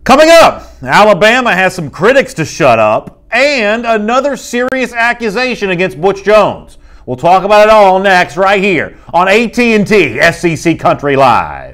Coming up, Alabama has some critics to shut up and another serious accusation against Butch Jones. We'll talk about it all next right here on AT&T SEC Country Live.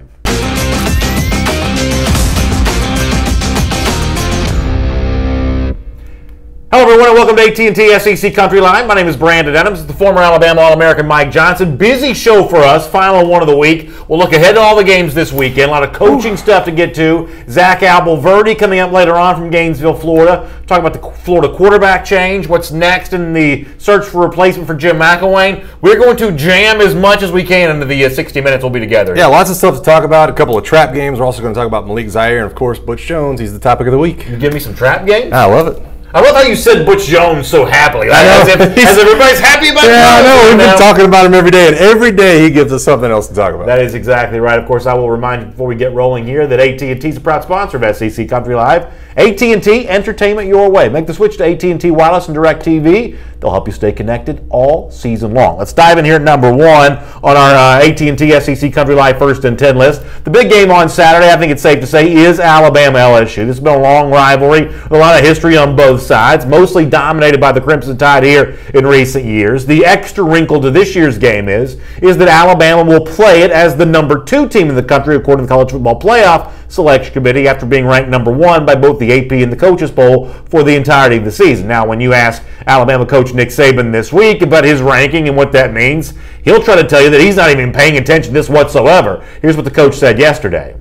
Hello everyone and welcome to AT&T SEC Country Live. My name is Brandon Adams. It's the former Alabama All-American Mike Johnson. Busy show for us, final one of the week. We'll look ahead to all the games this weekend. A lot of coaching stuff to get to. Zach Abolverdi coming up later on from Gainesville, Florida. Talk about the Florida quarterback change, what's next in the search for replacement for Jim McElwain. We're going to jam as much as we can into the 60 minutes we'll be together. Yeah, lots of stuff to talk about. A couple of trap games. We're also going to talk about Malik Zaire and, of course, Butch Jones. He's the topic of the week. You give me some trap games? I love it. I love how you said Butch Jones so happily. Like, I know. as everybody's happy about Yeah, I know. We've been talking about him every day, and every day he gives us something else to talk about. That is exactly right. Of course, I will remind you before we get rolling here that AT&T is a proud sponsor of SEC Country Live. AT&T, entertainment your way. Make the switch to AT&T Wireless and DirecTV. They'll help you stay connected all season long. Let's dive in here at number one on our AT&T SEC Country Live First and 10 list. The big game on Saturday, I think it's safe to say, is Alabama-LSU. This has been a long rivalry with a lot of history on both sides, mostly dominated by the Crimson Tide here in recent years. The extra wrinkle to this year's game is that Alabama will play it as the number 2 team in the country according to the College Football Playoff Selection Committee after being ranked number 1 by both the AP and the Coaches Poll for the entirety of the season. Now, when you ask Alabama coach Nick Saban this week about his ranking and what that means, he'll try to tell you that he's not even paying attention to this whatsoever. Here's what the coach said yesterday.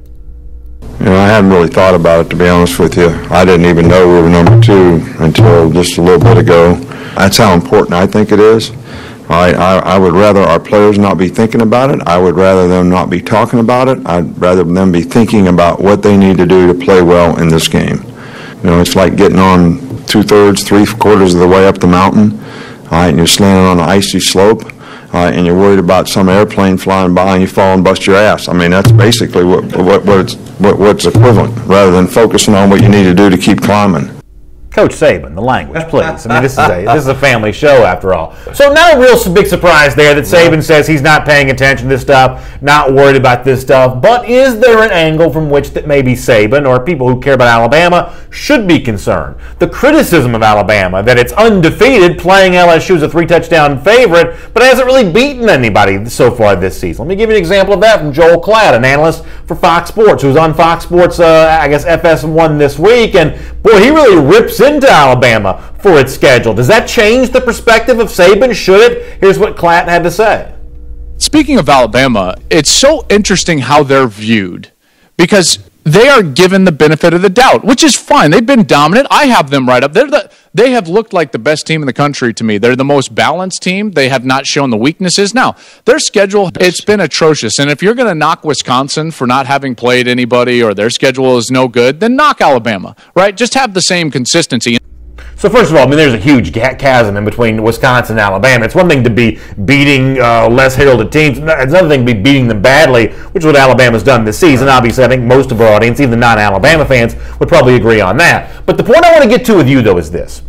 You know, I hadn't really thought about it, to be honest with you. I didn't even know we were number 2 until just a little bit ago. That's how important I think it is. I would rather our players not be thinking about it. I would rather them not be talking about it. I'd rather them be thinking about what they need to do to play well in this game. You know, it's like getting on 2/3, 3/4 of the way up the mountain, and you're standing on an icy slope, and you're worried about some airplane flying by and you fall and bust your ass. I mean, that's basically what's equivalent, rather than focusing on what you need to do to keep climbing. Coach Saban, the language, please. I mean, this is a family show after all. So not a real big surprise there that Saban says he's not paying attention to this stuff, not worried about this stuff. But is there an angle from which that maybe Saban or people who care about Alabama should be concerned? The criticism of Alabama that it's undefeated, playing LSU as a 3-touchdown favorite, but hasn't really beaten anybody so far this season. Let me give you an example of that from Joel Klatt, an analyst for Fox Sports, who was on Fox Sports, I guess FS1 this week, and boy, he really rips into Alabama for its schedule. Does that change the perspective of Saban? Should it? Here's what Klatt had to say. Speaking of Alabama, it's so interesting how they're viewed because they are given the benefit of the doubt, which is fine. They've been dominant. I have them right up. They have looked like the best team in the country to me. They're the most balanced team. They have not shown the weaknesses. Now, their schedule, it's been atrocious. And if you're going to knock Wisconsin for not having played anybody or their schedule is no good, then knock Alabama, right? Just have the same consistency. So first of all, I mean, there's a huge chasm in between Wisconsin and Alabama. It's one thing to be beating less heralded teams. It's another thing to be beating them badly, which is what Alabama's done this season. Obviously, I think most of our audience, even the non-Alabama fans, would probably agree on that. But the point I want to get to with you, though, is this.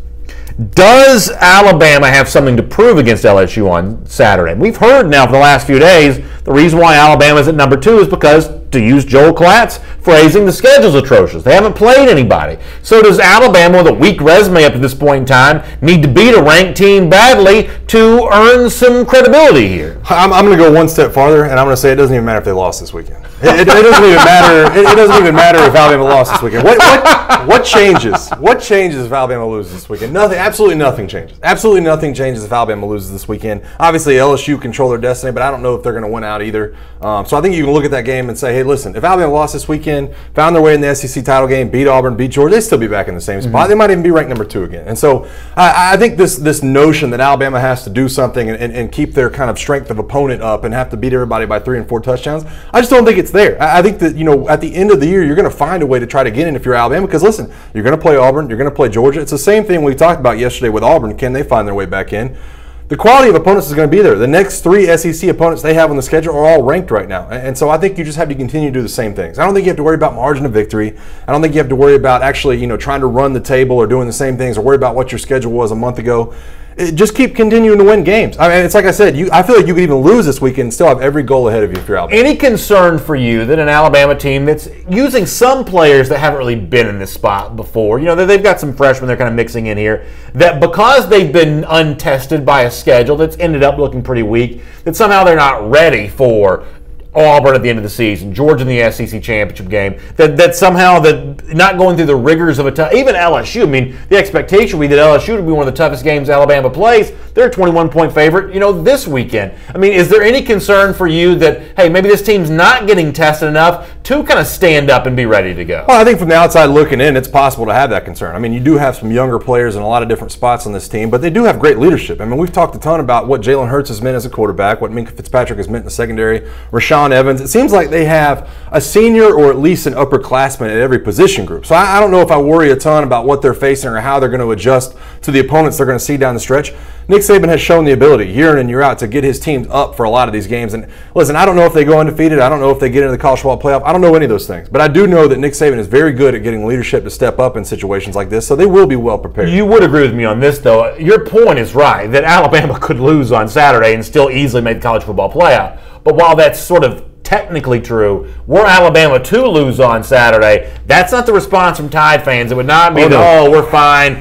Does Alabama have something to prove against LSU on Saturday? We've heard now for the last few days the reason why Alabama's at number 2 is because, to use Joel Klatt's phrasing, the schedule's atrocious. They haven't played anybody. So does Alabama, with a weak resume up to this point in time, need to beat a ranked team badly to earn some credibility here? I'm going to go one step farther, and I'm going to say it doesn't even matter if they lost this weekend. It doesn't even matter. It doesn't even matter if Alabama lost this weekend. What changes? What changes if Alabama loses this weekend? Nothing. Absolutely nothing changes. Absolutely nothing changes if Alabama loses this weekend. Obviously, LSU control their destiny, but I don't know if they're going to win out either. So I think you can look at that game and say, hey, listen, if Alabama lost this weekend, found their way in the SEC title game, beat Auburn, beat Georgia, they'd still be back in the same spot. They might even be ranked number 2 again. And so I think this notion that Alabama has to do something and keep their kind of strength of opponent up and have to beat everybody by 3 and 4 touchdowns, I just don't think it's there. I think that, you know, at the end of the year, you're going to find a way to try to get in if you're Alabama because, listen, you're going to play Auburn, you're going to play Georgia. It's the same thing we talked about yesterday with Auburn. Can they find their way back in? The quality of opponents is going to be there. The next 3 SEC opponents they have on the schedule are all ranked right now. And so I think you just have to continue to do the same things. I don't think you have to worry about margin of victory. I don't think you have to worry about actually, you know, trying to run the table or doing the same things or worry about what your schedule was a month ago. just keep continuing to win games. I mean, it's like I said, I feel like you could even lose this weekend and still have every goal ahead of you if you're Alabama. Any concern for you that an Alabama team that's using some players that haven't really been in this spot before, they've got some freshmen they're kind of mixing in here, that because they've been untested by a schedule that's ended up looking pretty weak, that somehow they're not ready for Auburn at the end of the season, Georgia in the SEC championship game, that somehow that not going through the rigors of even LSU. I mean, the expectation would be that LSU would be one of the toughest games Alabama plays. They're a 21-point favorite, this weekend. I mean, is there any concern for you that, hey, maybe this team's not getting tested enough to kind of stand up and be ready to go? Well, I think from the outside looking in, it's possible to have that concern. I mean, you do have some younger players in a lot of different spots on this team, but they do have great leadership. I mean, we've talked a ton about what Jalen Hurts has meant as a quarterback, what Minkah Fitzpatrick has meant in the secondary, Rashaan Evans. It seems like they have a senior or at least an upperclassman at every position group. So I don't know if I worry a ton about what they're facing or how they're going to adjust to the opponents they're going to see down the stretch. Nick Saban has shown the ability year in and year out to get his teams up for a lot of these games. And listen, I don't know if they go undefeated. I don't know if they get into the college football playoff. I don't know any of those things. But I do know that Nick Saban is very good at getting leadership to step up in situations like this. So they will be well prepared. You would agree with me on this, though. Your point is right, that Alabama could lose on Saturday and still easily make the college football playoff. But while that's sort of technically true, were Alabama to lose on Saturday, that's not the response from Tide fans. It would not be, we're fine,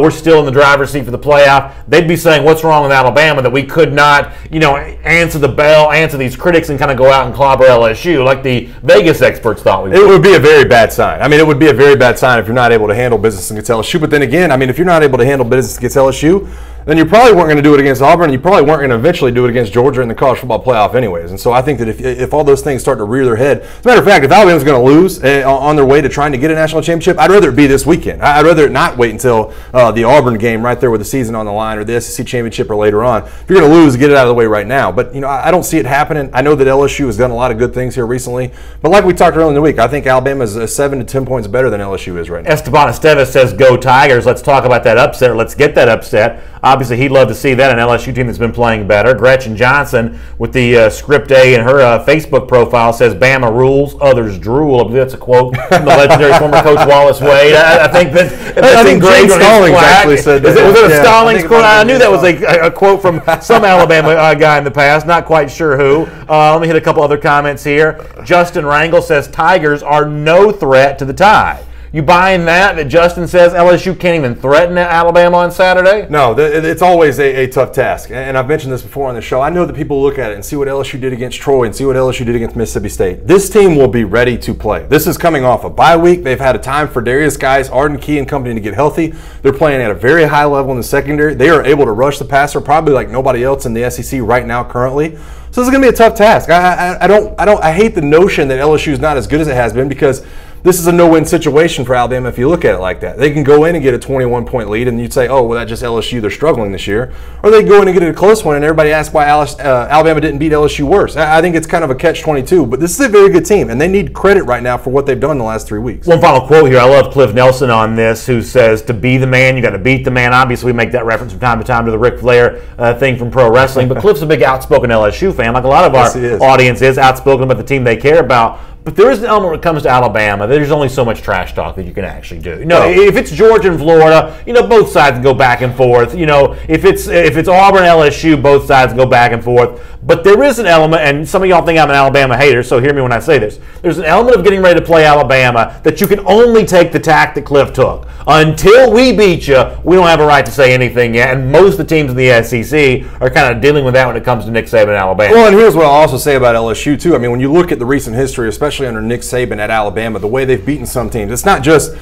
we're still in the driver's seat for the playoff. They'd be saying, what's wrong with Alabama that we could not, answer the bell, answer these critics and kind of go out and clobber LSU like the Vegas experts thought we would. It would be a very bad sign. I mean, it would be a very bad sign if you're not able to handle business against LSU. But then again, I mean, if you're not able to handle business against LSU, then you probably weren't going to do it against Auburn, and you probably weren't going to eventually do it against Georgia in the college football playoff anyways. And so I think that if all those things start to rear their head, as a matter of fact, if Alabama's going to lose on their way to trying to get a national championship, I'd rather it be this weekend. I'd rather it not wait until the Auburn game right there with the season on the line or the SEC championship or later on. If you're going to lose, get it out of the way right now. But, I don't see it happening. I know that LSU has done a lot of good things here recently. But like we talked earlier in the week, I think Alabama is 7 to 10 points better than LSU is right now. Esteban Estevez says, go Tigers. Let's talk about that upset, or let's get that upset. Obviously, he'd love to see that, an LSU team that's been playing better. Gretchen Johnson with the Script A in her Facebook profile says, Bama rules, others drool. I believe that's a quote from the legendary former Coach Wallace Wade. I think that's engraved on his Stallings flag. actually said that. Was it a Stallings quote? I knew that was a a quote from some Alabama guy in the past, not quite sure who. Let me hit a couple other comments here. Justin Rangel says, Tigers are no threat to the Tide. You buying that Justin says LSU can't even threaten Alabama on Saturday? No, it's always a tough task. And I've mentioned this before on the show. I know that people look at it and see what LSU did against Troy and see what LSU did against Mississippi State. This team will be ready to play. This is coming off a bye week. They've had a time for Darius Guys, Arden Key, and company to get healthy. They're playing at a very high level in the secondary. They are able to rush the passer probably like nobody else in the SEC right now currently. So this is going to be a tough task. I hate the notion that LSU is not as good as it has been, because this is a no-win situation for Alabama if you look at it like that. They can go in and get a 21-point lead, and you'd say, oh, well, that's just LSU. They're struggling this year. Or they go in and get a close one, and everybody asks why Alabama didn't beat LSU worse. I think it's kind of a catch-22, but this is a very good team, and they need credit right now for what they've done the last 3 weeks. One final quote here. I love Cliff Nelson on this, who says, to be the man, you got to beat the man. Obviously, we make that reference from time to time to the Ric Flair thing from pro wrestling, but Cliff's a big outspoken LSU fan, like a lot of our audience is, outspoken about the team they care about. But there is an element when it comes to Alabama. There's only so much trash talk that you can actually do. If it's Georgia and Florida, both sides can go back and forth. If it's Auburn, LSU, both sides can go back and forth. But there is an element, and some of y'all think I'm an Alabama hater, so hear me when I say this. There's an element of getting ready to play Alabama that you can only take the tack that Cliff took. Until we beat you, we don't have a right to say anything yet. And most of the teams in the SEC are kind of dealing with that when it comes to Nick Saban and Alabama. Well, and here's what I'll also say about LSU, too. I mean, when you look at the recent history, especially under Nick Saban at Alabama, the way they've beaten some teams, it's not just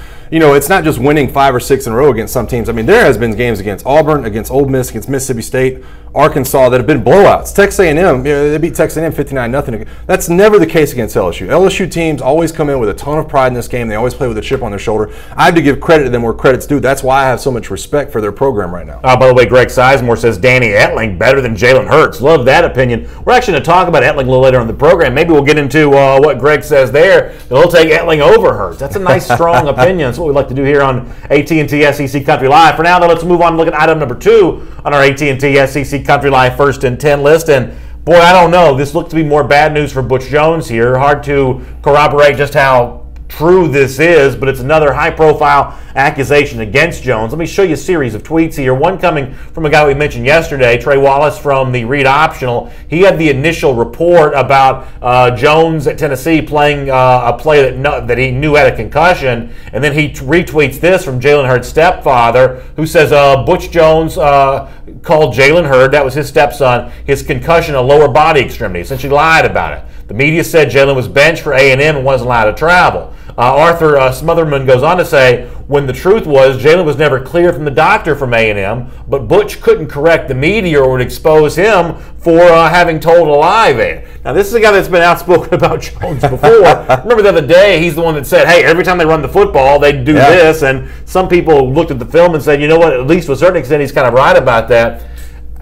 winning 5 or 6 in a row against some teams. I mean, there has been games against Auburn, against Ole Miss, against Mississippi State, Arkansas that have been blowouts. Texas A&M, they beat Texas A&M 59-0. That's never the case against LSU. LSU teams always come in with a ton of pride in this game. They always play with a chip on their shoulder. I have to give credit to them where credit's due. That's why I have so much respect for their program right now. By the way, Greg Sizemore says Danny Etling better than Jalen Hurts. Love that opinion. We're actually going to talk about Etling a little later in the program. Maybe we'll get into what Greg says there. They'll take Etling over Hurts. That's a nice, strong opinion. That's what we like to do here on AT&T SEC Country Live. For now, though, let's move on and look at item number 2 on our AT&T SEC Country Live First and 10 list. And boy, I don't know. This looks to be more bad news for Butch Jones here. Hard to corroborate just how true this is, but it's another high-profile accusation against Jones. Let me show you a series of tweets here. One coming from a guy we mentioned yesterday, Trey Wallace from the Read Optional. He had the initial report about Jones at Tennessee playing a play that he knew had a concussion, and then he retweets this from Jalen Hurd's stepfather, who says Butch Jones called Jalen Hurd, that was his stepson, his concussion a lower body extremity. Essentially lied about it. The media said Jalen was benched for A&M and wasn't allowed to travel. Arthur Smotherman goes on to say, when the truth was Jalen was never cleared from the doctor from A&M, but Butch couldn't correct the media or would expose him for having told a lie there. Now, this is a guy that's been outspoken about Jones before. Remember the other day, he's the one that said, hey, every time they run the football, they do this. And some people looked at the film and said, you know what, at least to a certain extent, he's kind of right about that.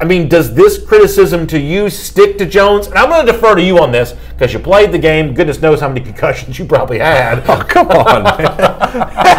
I mean, does this criticism to you stick to Jones? And I'm going to defer to you on this because you played the game. Goodness knows how many concussions you probably had. Oh, come on, man.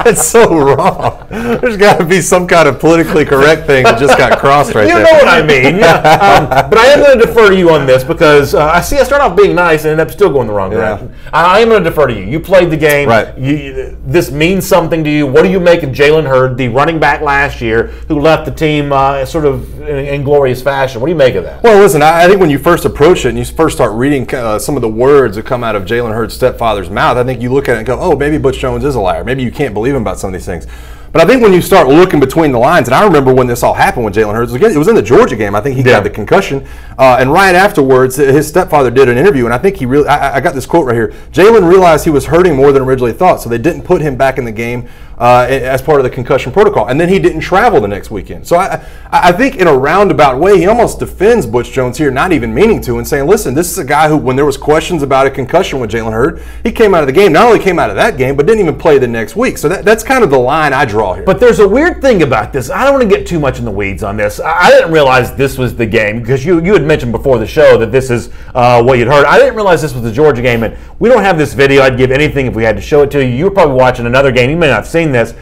That's so wrong. There's got to be some kind of politically correct thing that just got crossed right there. You know what I mean. Yeah. But I am going to defer to you on this because I start off being nice and end up still going the wrong direction. I am going to defer to you. You played the game. Right. This means something to you. What do you make of Jalen Hurd, the running back last year, who left the team sort of in glorious fashion? What do you make of that? Well, listen, I think when you first approach it and you first start reading some of the words that come out of Jalen Hurd's stepfather's mouth, I think you look at it and go, oh, maybe Butch Jones is a liar. Maybe you can't believe him about some of these things. But I think when you start looking between the lines, and I remember when this all happened with Jalen Hurd, it was in the Georgia game. I think he got the concussion. And right afterwards, his stepfather did an interview, and I think I got this quote right here. Jalen realized he was hurting more than originally thought, so they didn't put him back in the game as part of the concussion protocol. And then he didn't travel the next weekend. So I think in a roundabout way, he almost defends Butch Jones here, not even meaning to, and saying, listen, this is a guy who, when there was questions about a concussion with Jalen Hurd, he came out of the game, not only came out of that game, but didn't even play the next week. So that's kind of the line I draw here. But there's a weird thing about this. I don't want to get too much in the weeds on this. I didn't realize this was the game because you had mentioned before the show that this is what you'd heard. I didn't realize this was the Georgia game, and we don't have this video. I'd give anything if we had to show it to you. You were probably watching another game. You may not have seen this.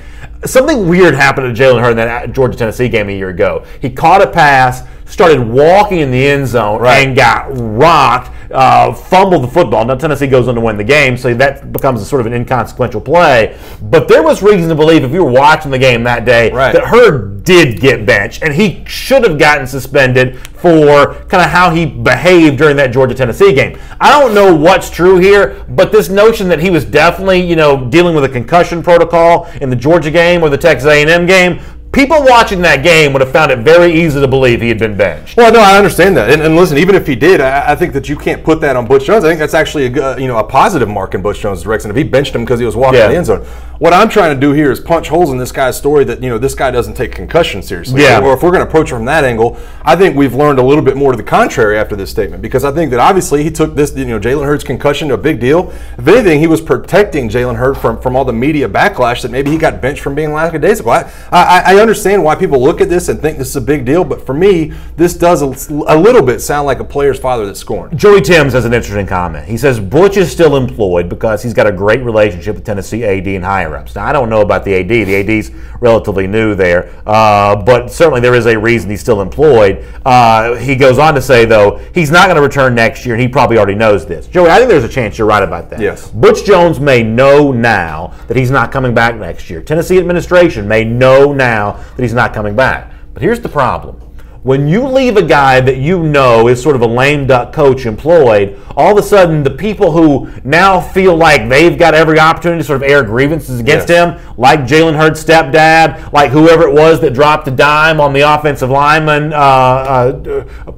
Something weird happened to Jalen Hurd in that Georgia-Tennessee game a year ago. He caught a pass, started walking in the end zone, and got rocked, fumbled the football. Now, Tennessee goes on to win the game, so that becomes a sort of an inconsequential play. But there was reason to believe, if you were watching the game that day, that Hurd did get benched, and he should have gotten suspended for kind of how he behaved during that Georgia-Tennessee game. I don't know what's true here, but this notion that he was definitely, dealing with a concussion protocol in the Georgia game or the Texas A&M game, people watching that game would have found it very easy to believe he had been benched. Well, no, I understand that. And listen, even if he did, I think that you can't put that on Butch Jones. I think that's actually a positive mark in Butch Jones' direction. If he benched him because he was walking in the end zone. What I'm trying to do here is punch holes in this guy's story that, this guy doesn't take concussion seriously. Yeah. Or if we're going to approach it from that angle, I think we've learned a little bit more to the contrary after this statement, because I think that obviously he took this, Jalen Hurd's concussion to a big deal. If anything, he was protecting Jalen Hurd from all the media backlash that maybe he got benched from being lackadaisical. I understand why people look at this and think this is a big deal, but for me, this does a little bit sound like a player's father that's scorned. Joey Timms has an interesting comment. He says Butch is still employed because he's got a great relationship with Tennessee AD and higher-ups. Now, I don't know about the AD. The AD's relatively new there, but certainly there is a reason he's still employed. He goes on to say, though, he's not going to return next year, and he probably already knows this. Joey, I think there's a chance you're right about that. Yes. Butch Jones may know now that he's not coming back next year. Tennessee administration may know now that he's not coming back. But here's the problem. When you leave a guy that you know is sort of a lame duck coach employed, all of a sudden the people who now feel like they've got every opportunity to sort of air grievances against him, like Jalen Hurd's stepdad, like whoever it was that dropped a dime on the offensive lineman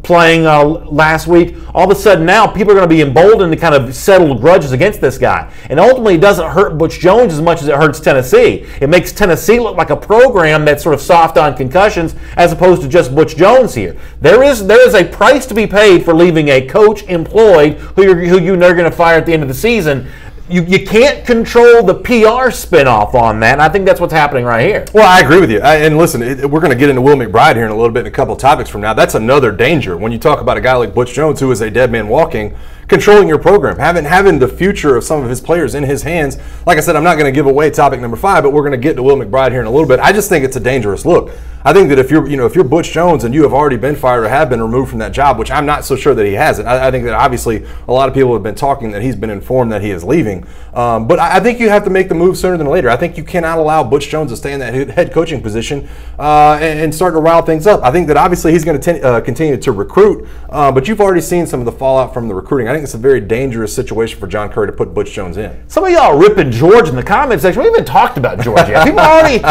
playing last week, all of a sudden now people are going to be emboldened to kind of settle grudges against this guy. And ultimately it doesn't hurt Butch Jones as much as it hurts Tennessee. It makes Tennessee look like a program that's sort of soft on concussions as opposed to just Butch Jones here. There is a price to be paid for leaving a coach employed who you know you're going to fire at the end of the season. You can't control the PR spinoff on that, and I think that's what's happening right here. Well, I agree with you. And listen, we're going to get into Will McBride here in a little bit in a couple of topics from now. That's another danger when you talk about a guy like Butch Jones, who is a dead man walking, controlling your program, having the future of some of his players in his hands. Like I said, I'm not going to give away topic number 5, but we're going to get to Will McBride here in a little bit. I just think it's a dangerous look. I think that if you're Butch Jones and you have already been fired or have been removed from that job, which I'm not so sure that he hasn't. I think that obviously a lot of people have been talking that he's been informed that he is leaving. But I think you have to make the move sooner than later. I think you cannot allow Butch Jones to stay in that head coaching position and start to rile things up. I think that obviously he's going to continue to recruit, but you've already seen some of the fallout from the recruiting. I think it's a very dangerous situation for John Curry to put Butch Jones in. Some of y'all ripping George in the comment section. We haven't even talked about George yet. People already...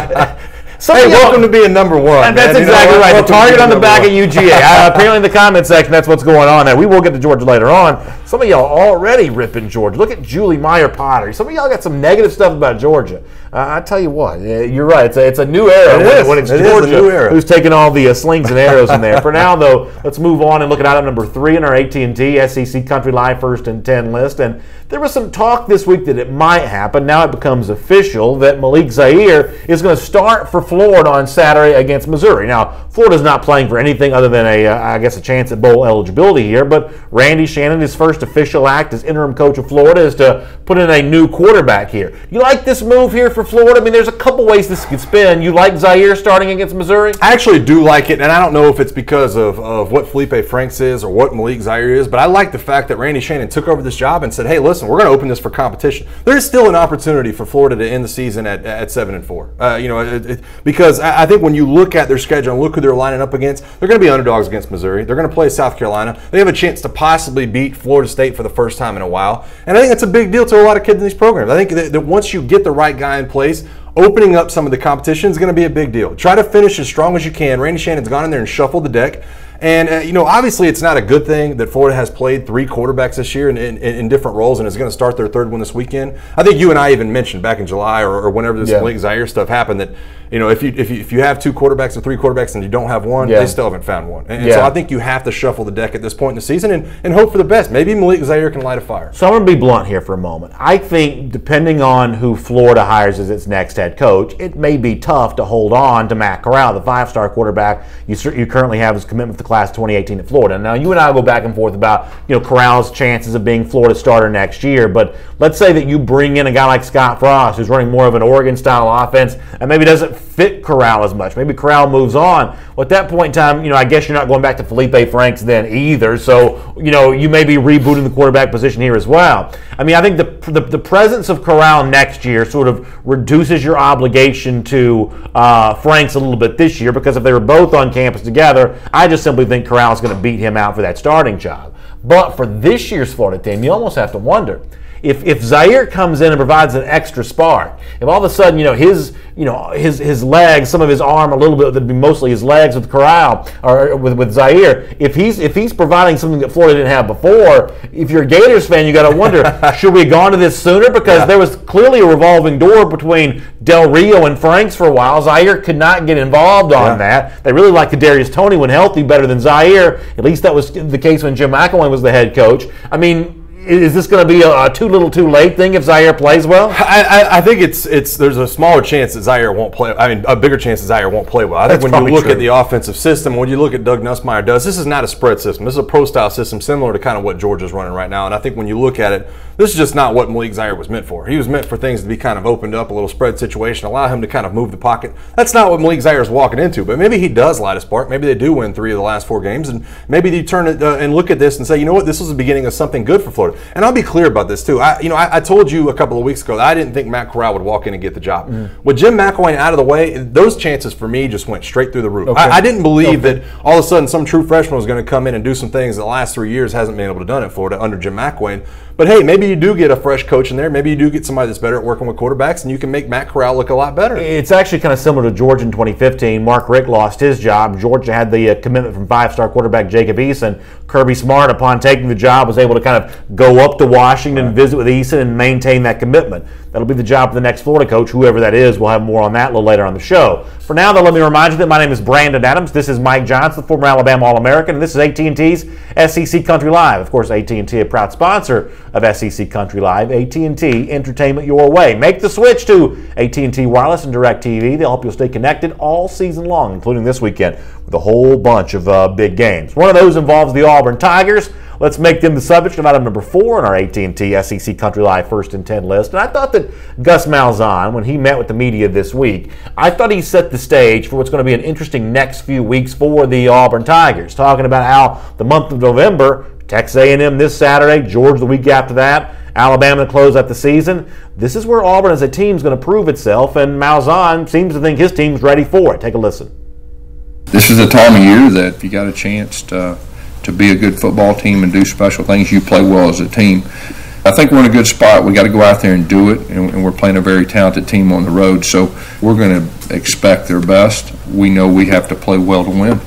Hey, welcome to being number 1. And that's exactly right. The target on the back of UGA. Apparently in the comment section, that's what's going on there. We will get to George later on. Some of y'all already ripping Georgia. Look at Julie Meyer-Potter. Some of y'all got some negative stuff about Georgia. I tell you what, you're right. It's a new era when it's Georgia who's taking all the slings and arrows in there. For now, though, let's move on and look at item number 3 in our AT&T SEC Country Live First and 10 list. And there was some talk this week that it might happen. Now it becomes official that Malik Zaire is going to start for Florida on Saturday against Missouri. Now, Florida's not playing for anything other than a chance at bowl eligibility here, but Randy Shannon, his first official act as interim coach of Florida is to put in a new quarterback here. You like this move here for Florida? I mean, there's a couple ways this could spin. You like Zaire starting against Missouri? I actually do like it, and I don't know if it's because of what Felipe Franks is or what Malik Zaire is, but I like the fact that Randy Shannon took over this job and said, hey, listen, we're going to open this for competition. There is still an opportunity for Florida to end the season at 7-4. Because I think when you look at their schedule and look who they're lining up against, they're going to be underdogs against Missouri. They're going to play South Carolina. They have a chance to possibly beat Florida State for the first time in a while. And I think that's a big deal to a lot of kids in these programs. I think that once you get the right guy in place, opening up some of the competition is going to be a big deal. Try to finish as strong as you can. Randy Shannon's gone in there and shuffled the deck. And, obviously it's not a good thing that Florida has played 3 quarterbacks this year in different roles and is going to start their third one this weekend. I think you and I even mentioned back in July or whenever this Malik Zaire stuff happened that, if you have 2 quarterbacks or 3 quarterbacks and you don't have one, they still haven't found one. And so I think you have to shuffle the deck at this point in the season and hope for the best. Maybe Malik Zaire can light a fire. So I'm going to be blunt here for a moment. I think depending on who Florida hires as its next head coach, it may be tough to hold on to Matt Corral, the 5-star quarterback you currently have as commitment to the class 2018 at Florida. Now, you and I will go back and forth about Corral's chances of being Florida starter next year, but let's say that you bring in a guy like Scott Frost, who's running more of an Oregon-style offense and maybe doesn't fit Corral as much. Maybe Corral moves on. Well, at that point in time, I guess you're not going back to Felipe Franks then either, so you may be rebooting the quarterback position here as well. I mean, I think the presence of Corral next year sort of reduces your obligation to Franks a little bit this year, because if they were both on campus together, I just simply think Corral is going to beat him out for that starting job. But for this year's Florida team, you almost have to wonder if Zaire comes in and provides an extra spark. If all of a sudden his legs, some of his arm, a little bit, that'd be mostly his legs with Corral or with Zaire. If he's providing something that Florida didn't have before, if you're a Gators fan, you got to wonder, should we have gone to this sooner? Because there was clearly a revolving door between Del Rio and Franks for a while. Zaire could not get involved on that. They really liked Kadarius Toney when healthy better than Zaire. At least that was the case when Jim McElwain was the head coach. I mean, is this going to be a too little too late thing if Zaire plays well? I think there's a smaller chance that Zaire won't play. I mean, a bigger chance that Zaire won't play well. I think when you look at the offensive system, when you look at Doug Nussmeier does, this is not a spread system. This is a pro-style system similar to kind of what Georgia's running right now. And I think when you look at it, this is just not what Malik Zaire was meant for. He was meant for things to be kind of opened up, a little spread situation, allow him to kind of move the pocket. That's not what Malik Zaire is walking into. But maybe he does light a spark. Maybe they do win 3 of the last 4 games, and maybe they turn it and look at this and say, you know what, this was the beginning of something good for Florida. And I'll be clear about this too. I told you a couple of weeks ago that I didn't think Matt Corral would walk in and get the job. With Jim McElwain out of the way, those chances for me just went straight through the roof. Okay. I didn't believe that all of a sudden some true freshman was going to come in and do some things that the last 3 years hasn't been able to do at Florida under Jim McElwain. But hey, maybe you do get a fresh coach in there. Maybe you do get somebody that's better at working with quarterbacks, and you can make Matt Corral look a lot better. It's actually kind of similar to Georgia in 2015. Mark Richt lost his job. Georgia had the commitment from 5-star quarterback Jacob Eason. Kirby Smart, upon taking the job, was able to kind of go up to Washington, visit with Eason, and maintain that commitment. That'll be the job for the next Florida coach, whoever that is. We'll have more on that a little later on the show. For now, though, let me remind you that my name is Brandon Adams. This is Mike Johnson, former Alabama All-American, and this is AT&T's SEC Country Live. Of course, AT&T, a proud sponsor of SEC Country Live. AT&T, entertainment your way. Make the switch to AT&T Wireless and DirecTV. They'll help you stay connected all season long, including this weekend with a whole bunch of big games. One of those involves the Auburn Tigers. let's make them the subject of item number 4 on our AT&T SEC Country Live First and 10 list. And I thought that Gus Malzahn, when he met with the media this week, I thought he set the stage for what's going to be an interesting next few weeks for the Auburn Tigers, talking about how the month of November, Texas A&M this Saturday, Georgia the week after that, Alabama to close out the season. This is where Auburn as a team is going to prove itself, and Malzahn seems to think his team's ready for it. Take a listen. This is a time of year that if you got a chance to be a good football team and do special things, you play well as a team. I think we're in a good spot. We got to go out there and do it, and we're playing a very talented team on the road, so we're going to expect their best. We know we have to play well to win.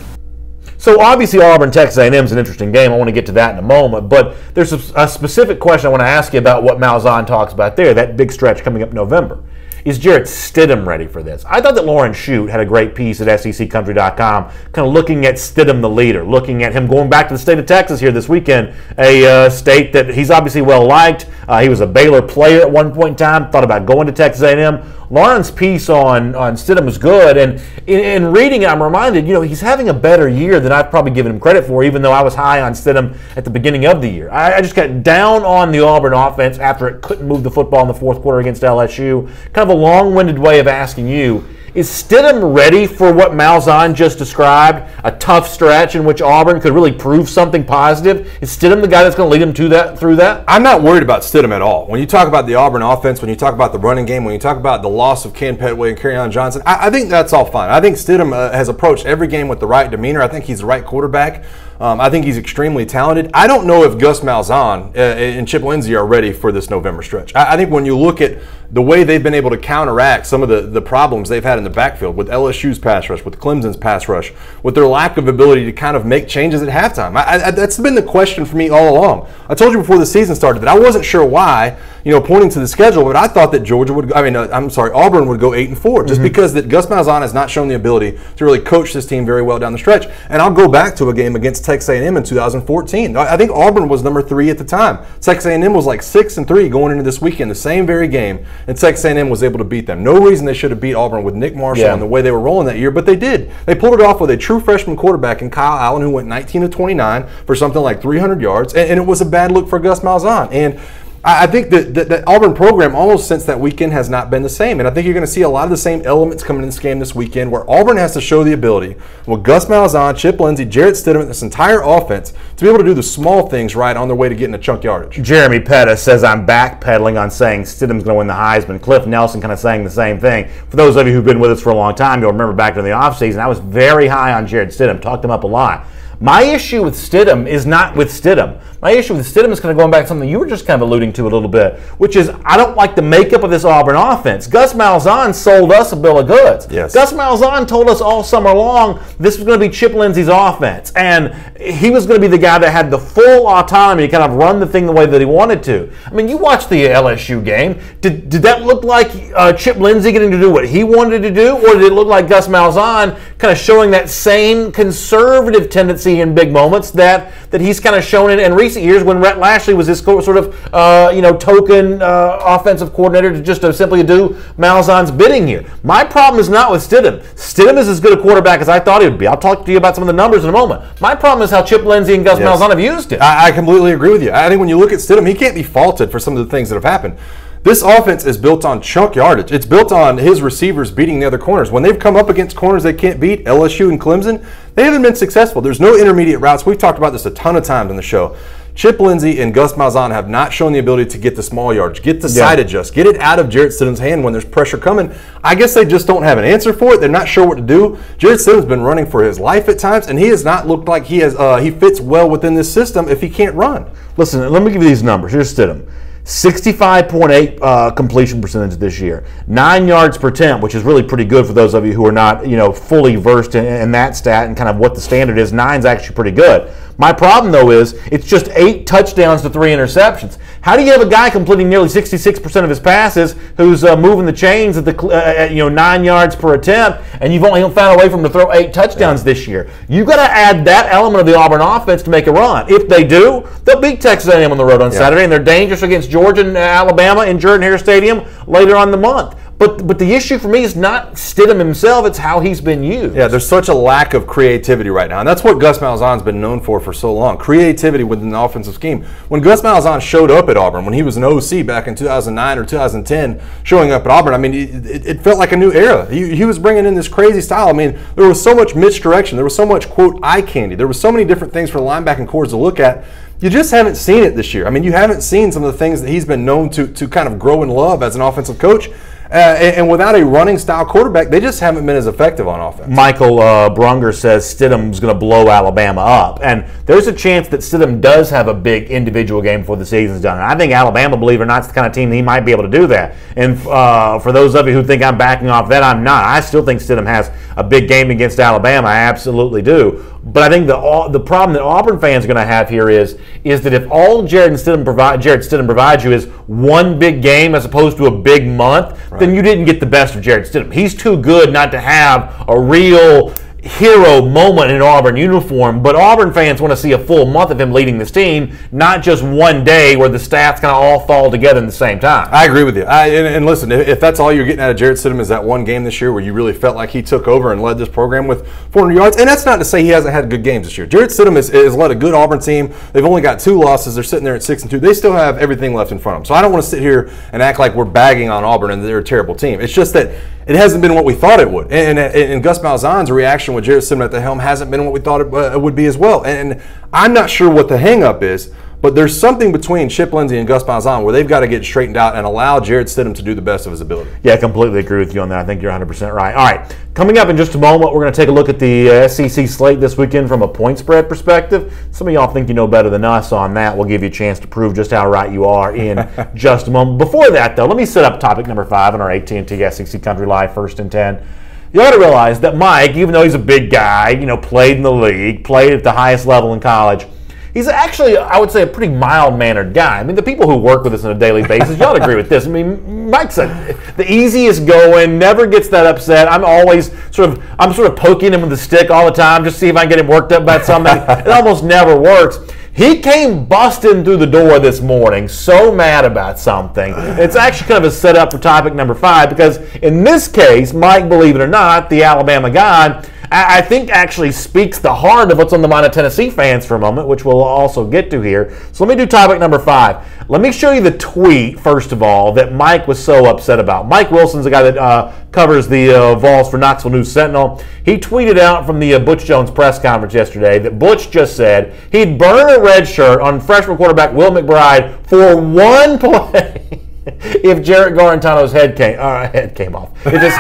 So obviously Auburn, Texas A&M is an interesting game. I want to get to that in a moment. But there's a specific question I want to ask you about what Malzahn talks about there, that big stretch coming up November. Is Jarrett Stidham ready for this? I thought that Lauren Shute had a great piece at SECCountry.com kind of looking at Stidham the leader, looking at him going back to the state of Texas here this weekend, a state that he's obviously well-liked. He was a Baylor player at one point in time, thought about going to Texas A&M. Lauren's piece on Stidham was good, and in reading it, I'm reminded, he's having a better year than I've probably given him credit for, even though I was high on Stidham at the beginning of the year. I just got down on the Auburn offense after it couldn't move the football in the fourth quarter against LSU. Kind of a long-winded way of asking you, is Stidham ready for what Malzahn just described, a tough stretch in which Auburn could really prove something positive? Is Stidham the guy that's going to lead him through that? I'm not worried about Stidham at all. When you talk about the Auburn offense, when you talk about the running game, when you talk about the loss of Ken Petway and Kerryon Johnson, I think that's all fine. I think Stidham has approached every game with the right demeanor. I think he's the right quarterback. I think he's extremely talented. I don't know if Gus Malzahn and Chip Lindsey are ready for this November stretch. I think when you look at the way they've been able to counteract some of the problems they've had in the backfield with LSU's pass rush, with Clemson's pass rush, with their lack of ability to kind of make changes at halftime. That's been the question for me all along. I told you before the season started that I wasn't sure why, pointing to the schedule, but I thought that Auburn would go 8-4 just because that Gus Malzahn has not shown the ability to really coach this team very well down the stretch. And I'll go back to a game against Texas A&M in 2014. I think Auburn was number 3 at the time. Texas A&M was like 6-3 going into this weekend, the same very game, and Texas A&M was able to beat them. No reason they should have beat Auburn with Nick Marshall and the way they were rolling that year, but they did. They pulled it off with a true freshman quarterback in Kyle Allen, who went 19-29 for something like 300 yards, and it was a bad look for Gus Malzahn. And I think that Auburn program almost since that weekend has not been the same. And I think you're going to see a lot of the same elements coming in this game this weekend where Auburn has to show the ability with Gus Malzahn, Chip Lindsey, Jarrett Stidham, this entire offense to be able to do the small things right on their way to getting a chunk yardage. Jeremy Pettis says I'm backpedaling on saying Stidham's going to win the Heisman. Cliff Nelson kind of saying the same thing. For those of you who've been with us for a long time, you'll remember back in the offseason, I was very high on Jarrett Stidham, talked him up a lot. My issue with Stidham is not with Stidham. My issue with Stidham is kind of going back to something you were just kind of alluding to a little bit, which is I don't like the makeup of this Auburn offense. Gus Malzahn sold us a bill of goods. Yes. Gus Malzahn told us all summer long this was going to be Chip Lindsey's offense, and he was going to be the guy that had the full autonomy to kind of run the thing the way that he wanted to. I mean, you watched the LSU game. Did that look like Chip Lindsey getting to do what he wanted to do, or did it look like Gus Malzahn kind of showing that same conservative tendency in big moments that he's kind of shown in recent years when Rhett Lashley was his sort of token offensive coordinator to simply do Malzahn's bidding here. My problem is not with Stidham. Stidham is as good a quarterback as I thought he would be. I'll talk to you about some of the numbers in a moment. My problem is how Chip Lindsey and Gus Malzahn have used it. I completely agree with you. I think when you look at Stidham, he can't be faulted for some of the things that have happened. This offense is built on chunk yardage. It's built on his receivers beating the other corners. When they've come up against corners they can't beat, LSU and Clemson, they haven't been successful. There's no intermediate routes. We've talked about this a ton of times on the show. Chip Lindsey and Gus Malzahn have not shown the ability to get the small yardage, get the side adjust, get it out of Jarrett Stidham's hand when there's pressure coming. I guess they just don't have an answer for it. They're not sure what to do. Jarrett Stidham's been running for his life at times, and he has not looked like he fits well within this system if he can't run. Listen, let me give you these numbers. Here's Stidham. 65.8 completion percentage this year, 9 yards per attempt, which is really pretty good for those of you who are not, fully versed in that stat and kind of what the standard is. 9's actually pretty good. My problem, though, is it's just 8 touchdowns to 3 interceptions. How do you have a guy completing nearly 66% of his passes who's moving the chains at 9 yards per attempt, and you've only found a way for him to throw 8 touchdowns this year? You've got to add that element of the Auburn offense to make a run. If they do, they'll beat Texas A&M on the road on Saturday, and they're dangerous against Georgia and Alabama in Jordan-Hare Stadium later on in the month. But the issue for me is not Stidham himself; it's how he's been used. Yeah, there's such a lack of creativity right now, and that's what Gus Malzahn's been known for so long: creativity within the offensive scheme. When Gus Malzahn showed up at Auburn, when he was an OC back in 2009 or 2010, showing up at Auburn, I mean, it felt like a new era. He was bringing in this crazy style. I mean, there was so much misdirection. There was so much, quote, eye candy. There was so many different things for the linebacking corps to look at. You just haven't seen it this year. I mean, you haven't seen some of the things that he's been known to kind of grow and love as an offensive coach. And without a running style quarterback, they just haven't been as effective on offense. Michael Brunger says Stidham's going to blow Alabama up. And there's a chance that Stidham does have a big individual game before the season's done. And I think Alabama, believe it or not, is the kind of team that he might be able to do that. And for those of you who think I'm backing off that, I'm not. I still think Stidham has a big game against Alabama. I absolutely do. But I think the problem that Auburn fans are going to have here is that if all Jarrett Stidham provides you is one big game as opposed to a big month, then you didn't get the best of Jarrett Stidham. He's too good not to have a real hero moment in Auburn uniform, but Auburn fans want to see a full month of him leading this team, not just one day where the stats kind of all fall together in the same time. I agree with you. And listen, if that's all you're getting out of Jarrett Stidham is that one game this year where you really felt like he took over and led this program with 400 yards, and that's not to say he hasn't had good games this year. Jarrett Stidham has led a good Auburn team. They've only got 2 losses. They're sitting there at 6-2. They still have everything left in front of them. So I don't want to sit here and act like we're bagging on Auburn and they're a terrible team. It's just that it hasn't been what we thought it would. And Gus Malzahn's reaction with Jarrett Stidham at the helm hasn't been what we thought it would be as well. And I'm not sure what the hang-up is, but there's something between Chip Lindsey and Gus Malzahn where they've got to get straightened out and allow Jarrett Stidham to do the best of his ability. Yeah, I completely agree with you on that. I think you're 100% right. All right, coming up in just a moment, we're going to take a look at the SEC slate this weekend from a point spread perspective. Some of y'all think you know better than us on that. We'll give you a chance to prove just how right you are in just a moment. Before that, though, let me set up topic number 5 on our AT&T SEC Country Live 1st and 10. You got to realize that Mike, even though he's a big guy, played in the league, played at the highest level in college, he's actually, I would say, a pretty mild-mannered guy. I mean, the people who work with us on a daily basis, y'all agree with this. I mean, Mike's the easiest going, never gets that upset. I'm sort of poking him with the stick all the time just to see if I can get him worked up about something. It almost never works. He came busting through the door this morning, so mad about something. It's actually kind of a setup for topic number 5 because in this case, Mike, believe it or not, the Alabama guy, I think actually speaks the heart of what's on the mind of Tennessee fans for a moment, which we'll also get to here. So let me do topic number 5. Let me show you the tweet, first of all, that Mike was so upset about. Mike Wilson's the guy that covers the Vols for Knoxville News Sentinel. He tweeted out from the Butch Jones press conference yesterday that Butch just said he'd burn a red shirt on freshman quarterback Will McBride for one play if Jarrett Garantano's head came off. It just...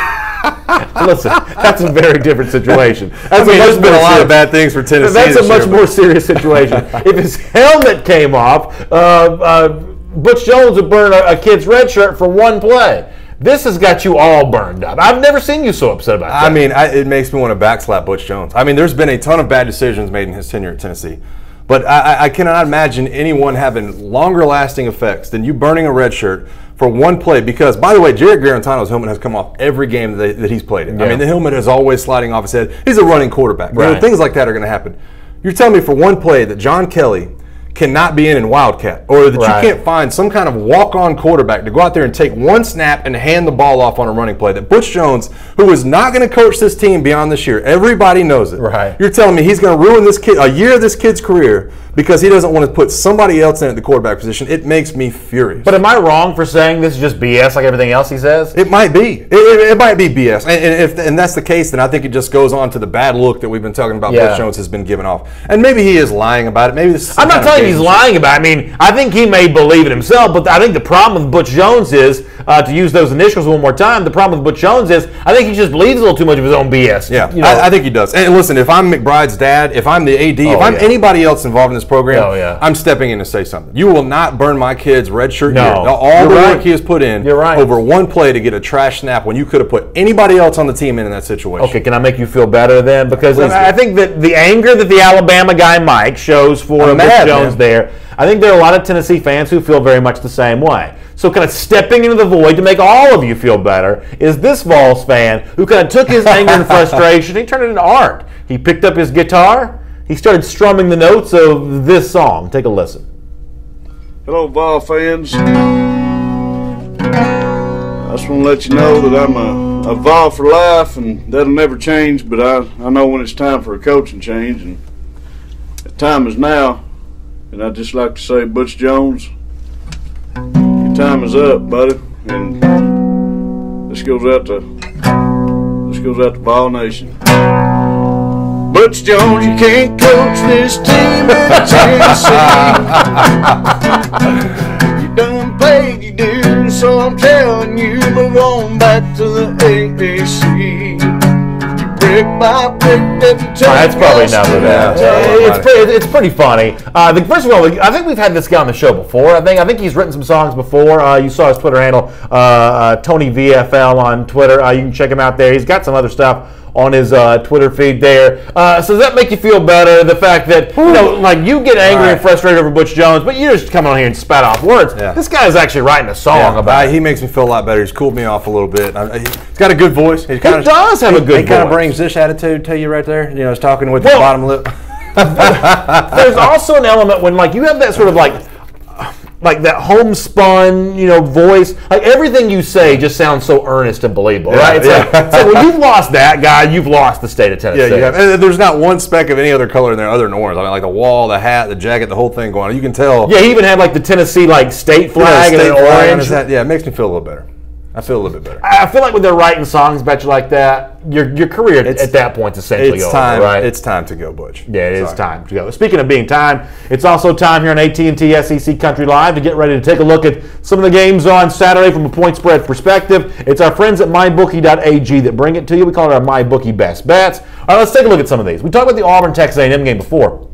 Listen, that's a very different situation. There's been a lot of bad things for Tennessee. That's a much more serious situation. If his helmet came off, Butch Jones would burn a kid's red shirt for one play. This has got you all burned up. I've never seen you so upset about that. I mean, it makes me want to backslap Butch Jones. I mean, there's been a ton of bad decisions made in his tenure at Tennessee. But I cannot imagine anyone having longer-lasting effects than you burning a red shirt for one play. Because, by the way, Jarrett Garantano's helmet has come off every game that he's played in. Yeah. I mean, the helmet is always sliding off his head. He's a running quarterback. Right. Things like that are going to happen. You're telling me for one play that John Kelly cannot be in Wildcat, or that you can't find some kind of walk-on quarterback to go out there and take one snap and hand the ball off on a running play, that Butch Jones, who is not going to coach this team beyond this year, everybody knows it. Right. You're telling me he's going to ruin a year of this kid's career because he doesn't want to put somebody else in at the quarterback position. It makes me furious. But am I wrong for saying this is just BS like everything else he says? It might be. It might be BS. And that's the case, then I think it just goes on to the bad look that we've been talking about Butch Jones has been giving off. And maybe he is lying about it. Maybe this is I'm not telling you he's lying about it. I mean, I think he may believe it himself, but I think the problem with Butch Jones is, to use those initials one more time, the problem with Butch Jones is I think he just believes a little too much of his own BS. Yeah, I think he does. And listen, if I'm McBride's dad, if I'm the AD, if I'm anybody else involved in this program, I'm stepping in to say something. You will not burn my kid's red shirt here. All the work he has put in over one play to get a trash snap when you could have put anybody else on the team in that situation. Okay, can I make you feel better then? Because I think that the anger that the Alabama guy Mike shows for Butch Jones there, I think there are a lot of Tennessee fans who feel very much the same way. So kind of stepping into the void to make all of you feel better is this Vols fan who kind of took his anger and frustration, he turned it into art. He picked up his guitar, he started strumming the notes of this song. Take a listen. Hello, Vol fans. just want to let you know that I'm a Vol for life, and that'll never change, but I know when it's time for a coaching change, and the time is now. And I'd just like to say, Butch Jones, your time is up, buddy. And this goes out to Vol Nation. Butch Jones, you can't coach this team in Tennessee. You done paid your dues, so I'm telling you, move on back to the AAC. You brick by brick, that's probably enough of that. It's pretty funny. First of all, I think we've had this guy on the show before. I think he's written some songs before. You saw his Twitter handle, Tony VFL on Twitter. You can check him out there. He's got some other stuff on his Twitter feed there. So does that make you feel better? The fact that you get angry and frustrated over Butch Jones, but you just come on here and spat off words. Yeah. This guy is actually writing a song about it. He makes me feel a lot better. He's cooled me off a little bit. He's got a good voice. He does have a good voice. He kind of brings this attitude to you right there. He's talking with the bottom lip. There's also an element when you have that sort of like that homespun, voice. Like everything you say just sounds so earnest and believable, right? It's like when you've lost that guy, you've lost the state of Tennessee. Yeah, you have. And there's not one speck of any other color in there other than orange. I mean, like the wall, the hat, the jacket, the whole thing going on. You can tell. Yeah, he even had the Tennessee state flag and orange. Yeah, it makes me feel a little better. I feel a little bit better. I feel like when they're writing songs about you like that, your career at that point is essentially over, right? It's time to go, Butch. Yeah, it is time to go. Speaking of being time, it's also time here on AT&T SEC Country Live to get ready to take a look at some of the games on Saturday from a point spread perspective. It's our friends at MyBookie.ag that bring it to you. We call it our MyBookie Best Bets. All right, let's take a look at some of these. We talked about the Auburn-Texas A&M game before.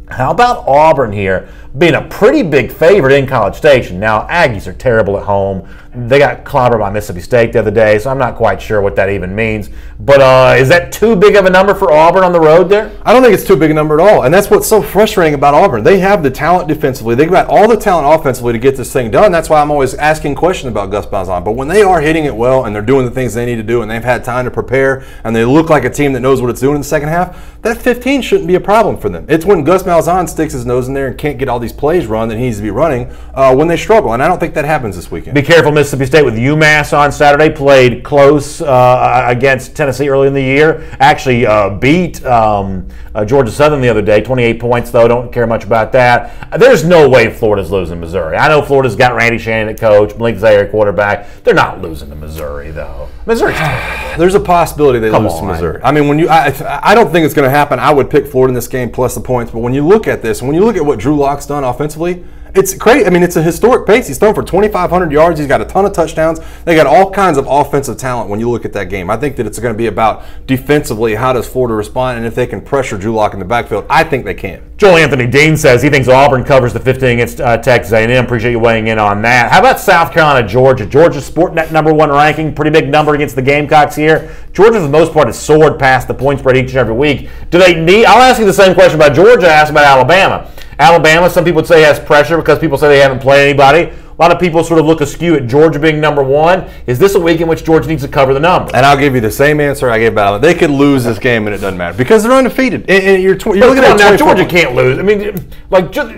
How about Auburn here being a pretty big favorite in College Station? Now, Aggies are terrible at home. They got clobbered by Mississippi State the other day, so I'm not quite sure what that even means. But is that too big of a number for Auburn on the road there? I don't think it's too big a number at all, and that's what's so frustrating about Auburn. They have the talent defensively. They've got all the talent offensively to get this thing done. That's why I'm always asking questions about Gus Malzahn. But when they are hitting it well and they're doing the things they need to do and they've had time to prepare and they look like a team that knows what it's doing in the second half, that 15 shouldn't be a problem for them. It's when Gus Malzahn sticks his nose in there and can't get all these plays run that he needs to be running when they struggle, and I don't think that happens this weekend. Be careful, Mississippi State with UMass on Saturday. Played close against Tennessee early in the year. Actually beat Georgia Southern the other day, 28 points though. Don't care much about that. There's no way Florida's losing Missouri. I know Florida's got Randy Shannon at coach, Malik Zaire at quarterback. They're not losing to Missouri though. Missouri's terrible. There's a possibility they lose to Missouri. I mean, I don't think it's going to happen. I would pick Florida in this game plus the points. But when you look at this, when you look at what Drew Lock's done offensively, it's crazy. I mean, it's a historic pace. He's thrown for 2,500 yards. He's got a ton of touchdowns. They got all kinds of offensive talent when you look at that game. I think that it's going to be about defensively, how does Florida respond, and if they can pressure Drew Lock in the backfield. I think they can. Joel Anthony Dean says he thinks Auburn covers the 15 against Texas A&M. Appreciate you weighing in on that. How about South Carolina, Georgia? Georgia's Sportnet #1 ranking. Pretty big number against the Gamecocks here. Georgia, for the most part, has soared past the point spread each and every week. Do they need? I'll ask you the same question about Georgia I asked about Alabama. Alabama, some people would say, has pressure because people say they haven't played anybody. A lot of people sort of look askew at Georgia being #1. Is this a week in which Georgia needs to cover the number? And I'll give you the same answer I gave about it. They could lose this game and it doesn't matter because they're undefeated. And you're looking at now. Georgia can't lose. I mean,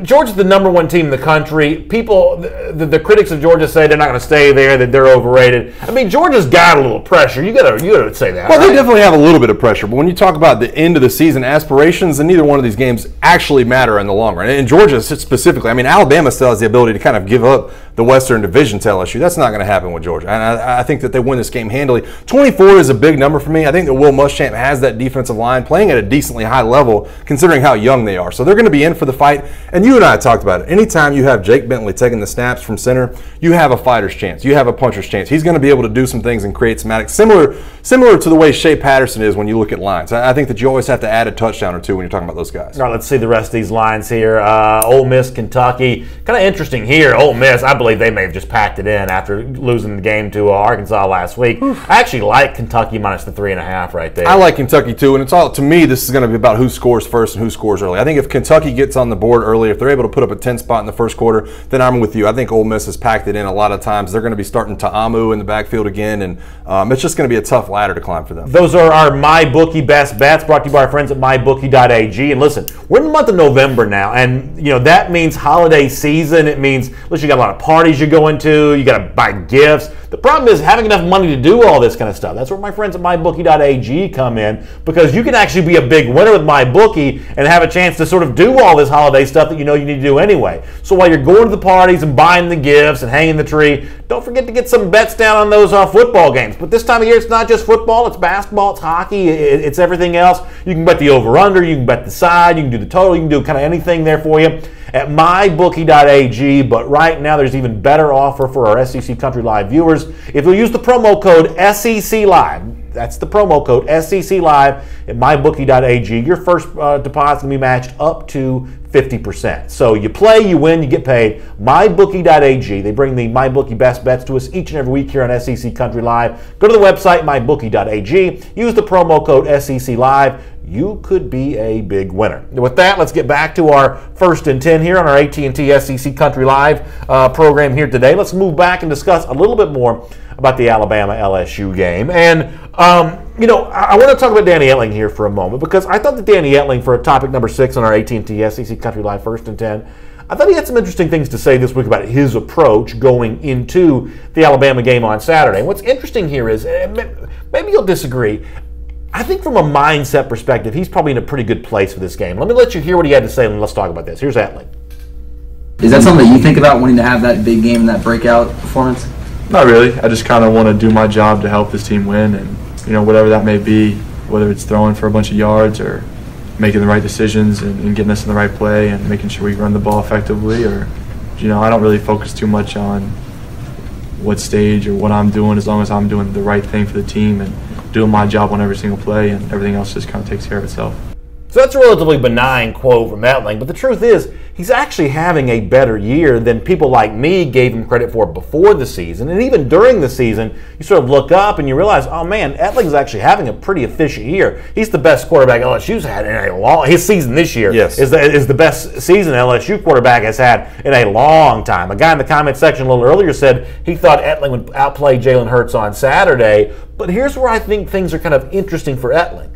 Georgia's the #1 team in the country. People, the critics of Georgia say they're not going to stay there, that they're overrated. I mean, Georgia's got a little pressure. You got to say that. Well, right? They definitely have a little bit of pressure. But when you talk about the end of the season aspirations, and neither one of these games actually matter in the long run. And Georgia specifically, I mean, Alabama still has the ability to kind of give up the Western Division to LSU. That's not going to happen with Georgia. And I think that they win this game handily. 24 is a big number for me. I think that Will Muschamp has that defensive line playing at a decently high level considering how young they are. So they're going to be in for the fight. And you and I talked about it. Anytime you have Jake Bentley taking the snaps from center, you have a fighter's chance. You have a puncher's chance. He's going to be able to do some things and create some similar to the way Shea Patterson is when you look at lines. I think that you always have to add a touchdown or two when you're talking about those guys. All right, let's see the rest of these lines here. Ole Miss, Kentucky. Kind of interesting here. Ole Miss, I believe they may have just packed it in after losing the game to Arkansas last week. I actually like Kentucky minus the 3.5 right there. I like Kentucky too, and it's all, to me, this is going to be about who scores first and who scores early. I think if Kentucky gets on the board early, if they're able to put up a 10 spot in the first quarter, then I'm with you. I think Ole Miss has packed it in a lot of times. They're going to be starting Ta'amu in the backfield again, and it's just going to be a tough ladder to climb for them. Those are our MyBookie best bets, brought to you by our friends at MyBookie.ag. And listen, we're in the month of November now, and that means holiday season. It means, listen, you got a lot of parties you're going to, you got to buy gifts. The problem is having enough money to do all this kind of stuff. That's where my friends at MyBookie.ag come in, because you can actually be a big winner with MyBookie and have a chance to sort of do all this holiday stuff that you need to do anyway. So while you're going to the parties and buying the gifts and hanging the tree, don't forget to get some bets down on those football games. But this time of year, it's not just football, it's basketball, it's hockey, it's everything else. You can bet the over-under, you can bet the side, you can do the total, you can do kind of anything there for you at MyBookie.ag. But right now, there's even better offer for our SEC Country Live viewers. If you'll use the promo code SEC Live, that's the promo code SEC Live at MyBookie.ag, your first deposit can be matched up to 50%. So you play, you win, you get paid. MyBookie.ag. They bring the MyBookie best bets to us each and every week here on SEC Country Live. Go to the website, MyBookie.ag. Use the promo code SEC Live. You could be a big winner. With that, let's get back to our first and 10 here on our AT&T SEC Country Live program here today. Let's move back and discuss a little bit more about the Alabama-LSU game. And, I want to talk about Danny Etling here for a moment, because I thought that Danny Etling, for topic number 6 on our AT&T SEC Country Live first and 10, I thought he had some interesting things to say this week about his approach going into the Alabama game on Saturday. And what's interesting here is, maybe you'll disagree, I think from a mindset perspective, he's probably in a pretty good place for this game. Let me let you hear what he had to say, and let's talk about this. Here's Etling. Is that something that you think about, wanting to have that big game and that breakout performance? Not really. I just kind of want to do my job to help this team win, and whatever that may be, whether it's throwing for a bunch of yards or making the right decisions and getting us in the right play and making sure we run the ball effectively, or I don't really focus too much on what stage or what I'm doing, as long as I'm doing the right thing for the team and doing my job on every single play, and everything else just kind of takes care of itself. So that's a relatively benign quote from Etling, but the truth is he's actually having a better year than people like me gave him credit for before the season. And even during the season, you sort of look up and you realize, oh man, Etling's actually having a pretty efficient year. He's the best quarterback LSU's had in a long, his season this year is the best season LSU quarterback has had in a long time. A guy in the comment section a little earlier said he thought Etling would outplay Jalen Hurts on Saturday, but here's where I think things are kind of interesting for Etling.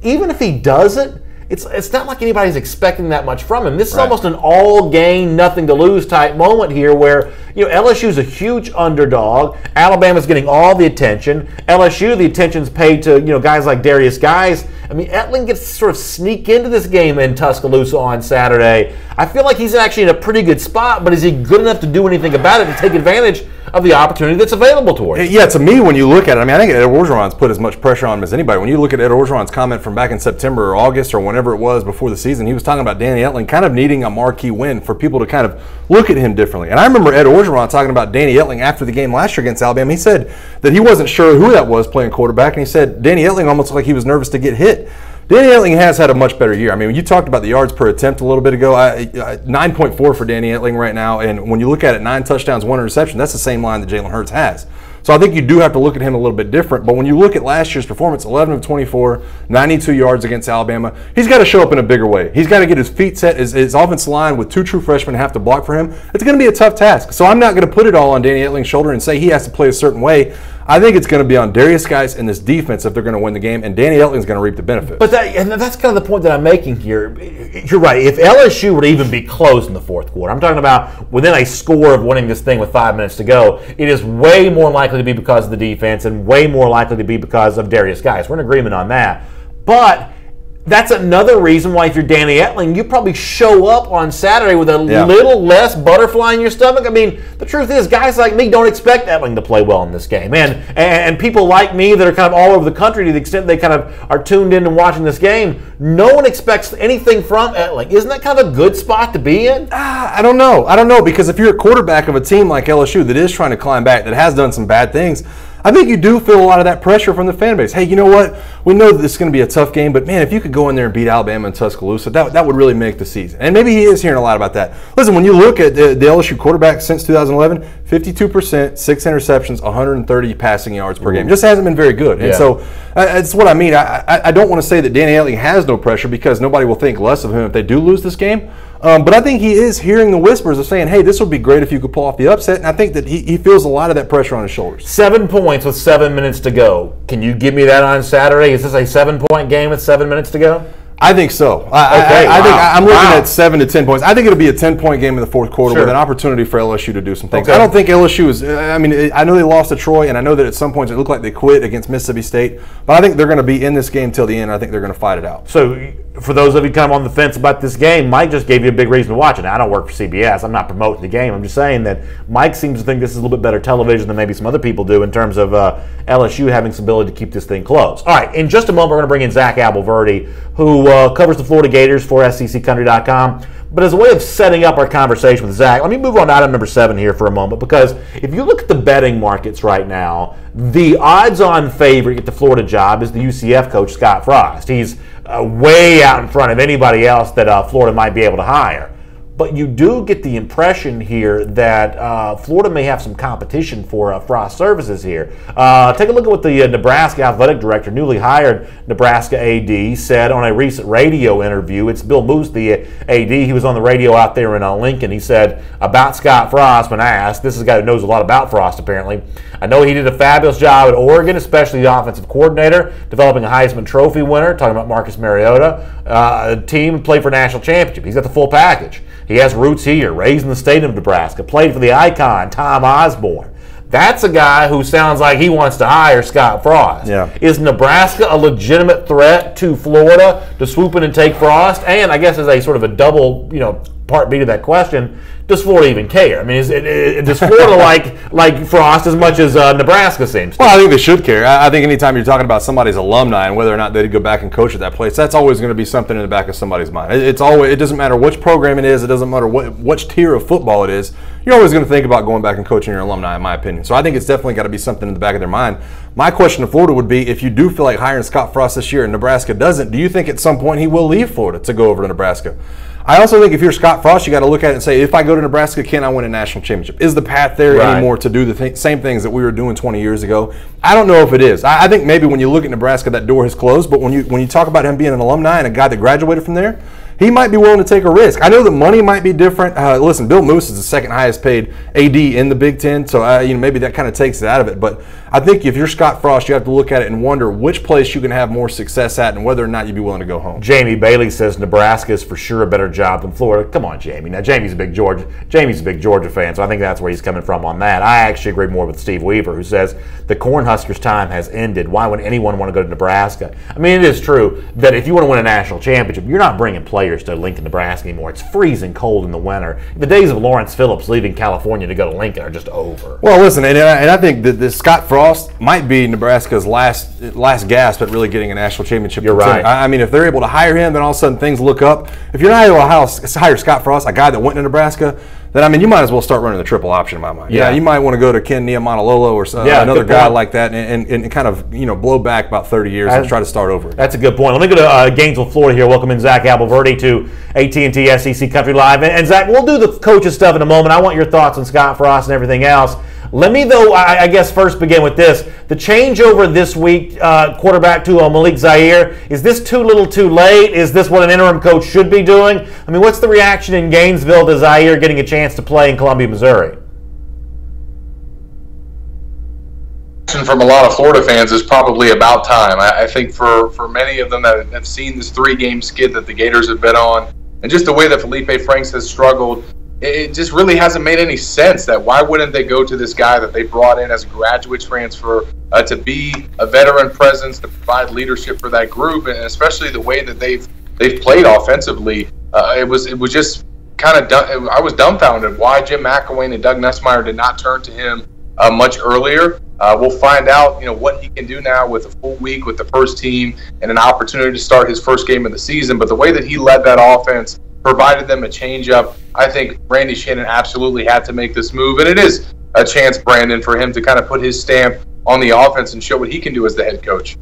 Even if he doesn't, it's not like anybody's expecting that much from him. This is almost an all-gain, nothing-to-lose type moment here where, LSU's a huge underdog. Alabama's getting all the attention. LSU, the attention's paid to, guys like Darius Guice. I mean, Etling gets to sort of sneak into this game in Tuscaloosa on Saturday. I feel like he's actually in a pretty good spot, but is he good enough to do anything about it, to take advantage of the opportunity that's available to him? Yeah, to me, when you look at it, I think Ed Orgeron's put as much pressure on him as anybody. When you look at Ed Orgeron's comment from back in September or August or whenever it was before the season, he was talking about Danny Etling kind of needing a marquee win for people to kind of look at him differently. And I remember Ed Orgeron talking about Danny Etling after the game last year against Alabama. He said that he wasn't sure who that was playing quarterback, and he said Danny Etling almost looked like he was nervous to get hit. Danny Etling has had a much better year. I mean, you talked about the yards per attempt a little bit ago. 9.4 for Danny Etling right now, and when you look at it, 9 touchdowns, 1 interception, that's the same line that Jalen Hurts has. So I think you do have to look at him a little bit different. But when you look at last year's performance, 11 of 24, 92 yards against Alabama, he's got to show up in a bigger way. He's got to get his feet set. His offensive line with 2 true freshmen have to block for him. It's going to be a tough task. So I'm not going to put it all on Danny Etling's shoulder and say he has to play a certain way. I think it's going to be on Darius Guice and this defense if they're going to win the game, and Danny Etling's going to reap the benefits. But that's kind of the point that I'm making here. You're right. If LSU were to even be close in the fourth quarter, I'm talking about within a score of winning this thing with 5 minutes to go, it is way more likely to be because of the defense and way more likely to be because of Darius Guice. We're in agreement on that. But that's another reason why if you're Danny Etling, you probably show up on Saturday with a little less butterfly in your stomach. I mean, the truth is, guys like me don't expect Etling to play well in this game. And people like me that are kind of all over the country, to the extent they kind of are tuned in and watching this game, no one expects anything from Etling. Isn't that kind of a good spot to be in? I don't know, because if you're a quarterback of a team like LSU that is trying to climb back, that has done some bad things, I think you do feel a lot of that pressure from the fan base. Hey, you know what? We know that this is going to be a tough game, but man, if you could go in there and beat Alabama and Tuscaloosa, that would really make the season. And maybe he is hearing a lot about that. Listen, when you look at the LSU quarterback since 2011, 52%, 6 interceptions, 130 passing yards per game. Just hasn't been very good. And so that's what I mean. I don't want to say that Danny Etling has no pressure because nobody will think less of him if they do lose this game. But I think he is hearing the whispers of saying, hey, this would be great if you could pull off the upset. And I think that he feels a lot of that pressure on his shoulders. 7 points with 7 minutes to go. Can you give me that on Saturday? Is this a 7-point game with 7 minutes to go? I think so. I think I'm looking at 7 to 10 points. I think it'll be a 10-point game in the fourth quarter with an opportunity for LSU to do some things. I don't think LSU is. I mean, I know they lost to Troy, and I know that at some points it looked like they quit against Mississippi State. But I think they're going to be in this game till the end. I think they're going to fight it out. So, for those of you kind of on the fence about this game, Mike just gave you a big reason to watch it. Now, I don't work for CBS. I'm not promoting the game. I'm just saying that Mike seems to think this is a little bit better television than maybe some other people do in terms of LSU having some ability to keep this thing close. All right, in just a moment, we're going to bring in Zach Abolverdi, who covers the Florida Gators for SECCountry.com. But as a way of setting up our conversation with Zach, let me move on to item number 7 here for a moment, because if you look at the betting markets right now, the odds-on favorite to get the Florida job is the UCF coach, Scott Frost. He's way out in front of anybody else that Florida might be able to hire. But you do get the impression here that Florida may have some competition for Frost services here. Take a look at what the Nebraska athletic director, newly hired Nebraska AD, said on a recent radio interview. It's Bill Moose, the AD. He was on the radio out there in Lincoln. He said about Scott Frost when asked, this is a guy who knows a lot about Frost apparently, I know he did a fabulous job at Oregon, especially the offensive coordinator, developing a Heisman Trophy winner, talking about Marcus Mariota, a team played for a national championship. He's got the full package. He has roots here, raised in the state of Nebraska, played for the icon, Tom Osborne. That's a guy who sounds like he wants to hire Scott Frost. Yeah. Is Nebraska a legitimate threat to Florida to swoop in and take Frost? And I guess as a sort of a double, part B to that question, does Florida even care? I mean, does Florida like Frost as much as Nebraska seems to? Well, I think they should care. I think anytime you're talking about somebody's alumni and whether or not they'd go back and coach at that place, that's always going to be something in the back of somebody's mind. It doesn't matter which program it is. It doesn't matter which tier of football it is. You're always going to think about going back and coaching your alumni, in my opinion. So I think it's definitely got to be something in the back of their mind. My question to Florida would be, if you do feel like hiring Scott Frost this year and Nebraska doesn't, do you think at some point he will leave Florida to go over to Nebraska? I also think if you're Scott Frost, you got to look at it and say, if I go to Nebraska, can I win a national championship? Is the path there anymore to do the same things that we were doing 20 years ago? I don't know if it is. I think maybe when you look at Nebraska, that door has closed. But when you talk about him being an alumni and a guy that graduated from there, he might be willing to take a risk. I know the money might be different. Listen, Bill Moose is the second highest paid AD in the Big Ten, so maybe that kind of takes it out of it. But I think if you're Scott Frost, you have to look at it and wonder which place you can have more success at and whether or not you'd be willing to go home. Jamie Bailey says Nebraska is for sure a better job than Florida. Come on, Jamie. Now, Jamie's a big Georgia fan, so I think that's where he's coming from on that. I actually agree more with Steve Weaver, who says the Cornhuskers' time has ended. Why would anyone want to go to Nebraska? I mean, it is true that if you want to win a national championship, you're not bringing players to Lincoln, Nebraska anymore. It's freezing cold in the winter. The days of Lawrence Phillips leaving California to go to Lincoln are just over. Well, listen, and I think that this Scott Frost might be Nebraska's last gasp at really getting a national championship. You're right. I mean, if they're able to hire him, then all of a sudden things look up. If you're not able to hire Scott Frost, a guy that went to Nebraska, then, I mean, you might as well start running the triple option in my mind. Yeah, you might want to go to Ken Niumatalolo or another guy like that and kind of, blow back about 30 years and try to start over. That's a good point. Let me go to Gainesville, Florida here. Welcome in Zach Abolverdi to AT&T SEC Country Live. And Zach, we'll do the coaches stuff in a moment. I want your thoughts on Scott Frost and everything else. Let me, though, I guess first begin with this. The changeover this week, quarterback to Malik Zaire, is this too little too late? Is this what an interim coach should be doing? I mean, what's the reaction in Gainesville to Zaire getting a chance to play in Columbia, Missouri? From a lot of Florida fans is probably about time. I think for many of them that have seen this 3-game skid that the Gators have been on, and just the way that Felipe Franks has struggled, it just really hasn't made any sense that why wouldn't they go to this guy that they brought in as a graduate transfer to be a veteran presence, to provide leadership for that group, and especially the way that they've played offensively. It was just kind of I was dumbfounded why Jim McElwain and Doug Nussmeier did not turn to him much earlier. We'll find out, what he can do now with a full week with the first team and an opportunity to start his first game of the season. But the way that he led that offense, provided them a change-up, I think Randy Shannon absolutely had to make this move. And it is a chance, Brandon, for him to kind of put his stamp on the offense and show what he can do as the head coach.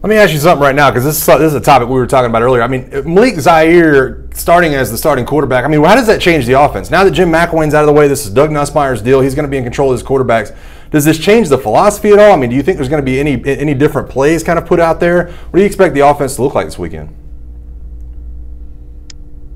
Let me ask you something right now, because this is a topic we were talking about earlier. I mean, Malik Zaire starting as the starting quarterback, I mean, how does that change the offense? Now that Jim McElwain's out of the way, this is Doug Nussmeier's deal. He's going to be in control of his quarterbacks. Does this change the philosophy at all? I mean, do you think there's going to be any different plays kind of put out there? What do you expect the offense to look like this weekend?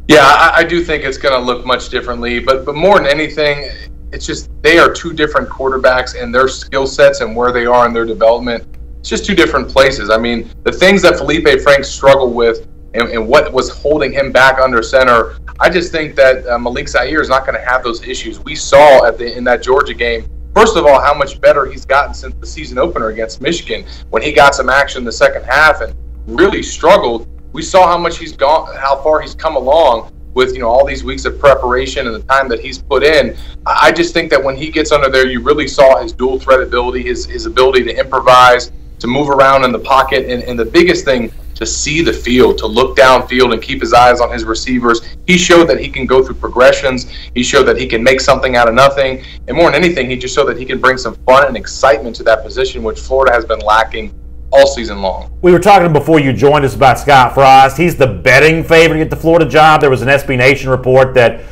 Yeah, I do think it's going to look much differently, but more than anything, it's just they are two different quarterbacks, and their skill sets and where they are in their development, it's just two different places. I mean, the things that Felipe Franks struggled with and what was holding him back under center, I just think that Malik Zaire is not going to have those issues. We saw in that Georgia game, first of all, how much better he's gotten since the season opener against Michigan when he got some action in the second half and really struggled. We saw how much he's gone, how far he's come along with all these weeks of preparation and the time that he's put in. I just think that when he gets under there, you really saw his dual threat ability, his ability to improvise, to move around in the pocket, and the biggest thing, to see the field, to look downfield and keep his eyes on his receivers. He showed that he can go through progressions. He showed that he can make something out of nothing. And more than anything, he just showed that he can bring some fun and excitement to that position, which Florida has been lacking all season long. We were talking before you joined us about Scott Frost. He's the betting favorite to get the Florida job. There was an SB Nation report that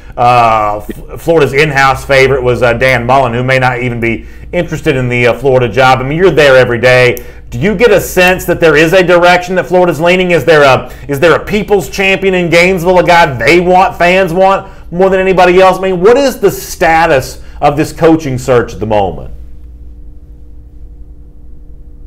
Florida's in-house favorite was Dan Mullen, who may not even be interested in the Florida job. I mean, you're there every day. Do you get a sense that there is a direction that Florida's leaning? Is there a people's champion in Gainesville, a guy they want, fans want more than anybody else? I mean, what is the status of this coaching search at the moment?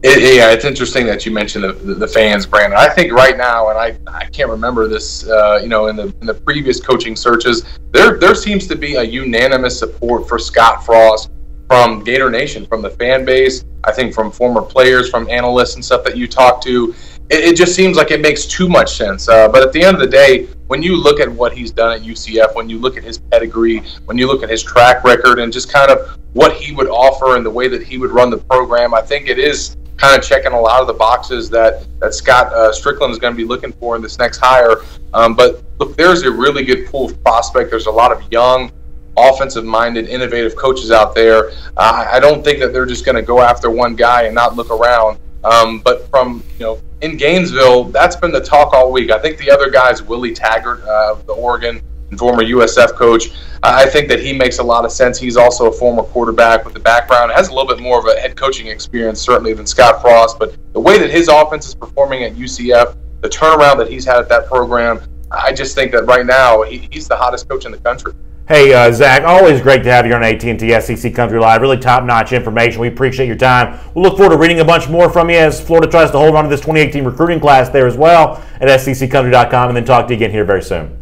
Yeah, it's interesting that you mentioned the fans, Brandon. I think right now, and I can't remember this, in the previous coaching searches, there seems to be a unanimous support for Scott Frost from Gator Nation, from the fan base. I think from former players, from analysts and stuff that you talk to. It just seems like it makes too much sense. But at the end of the day, when you look at what he's done at UCF, when you look at his pedigree, when you look at his track record, and just kind of what he would offer and the way that he would run the program, I think it is kind of checking a lot of the boxes that Scott Strickland is going to be looking for in this next hire. But look, there's a really good pool of prospect. There's a lot of young, offensive-minded, innovative coaches out there. I don't think that they're just going to go after one guy and not look around. But from in Gainesville, that's been the talk all week. I think the other guy is Willie Taggart of the Oregon and former USF coach. I think that he makes a lot of sense. He's also a former quarterback with the background, has a little bit more of a head coaching experience certainly than Scott Frost. But the way that his offense is performing at UCF, the turnaround that he's had at that program, I just think that right now he's the hottest coach in the country. Hey, Zach, always great to have you on AT&T SEC Country Live. Really top-notch information. We appreciate your time. We'll look forward to reading a bunch more from you as Florida tries to hold on to this 2018 recruiting class there as well at SECCountry.com, and then talk to you again here very soon.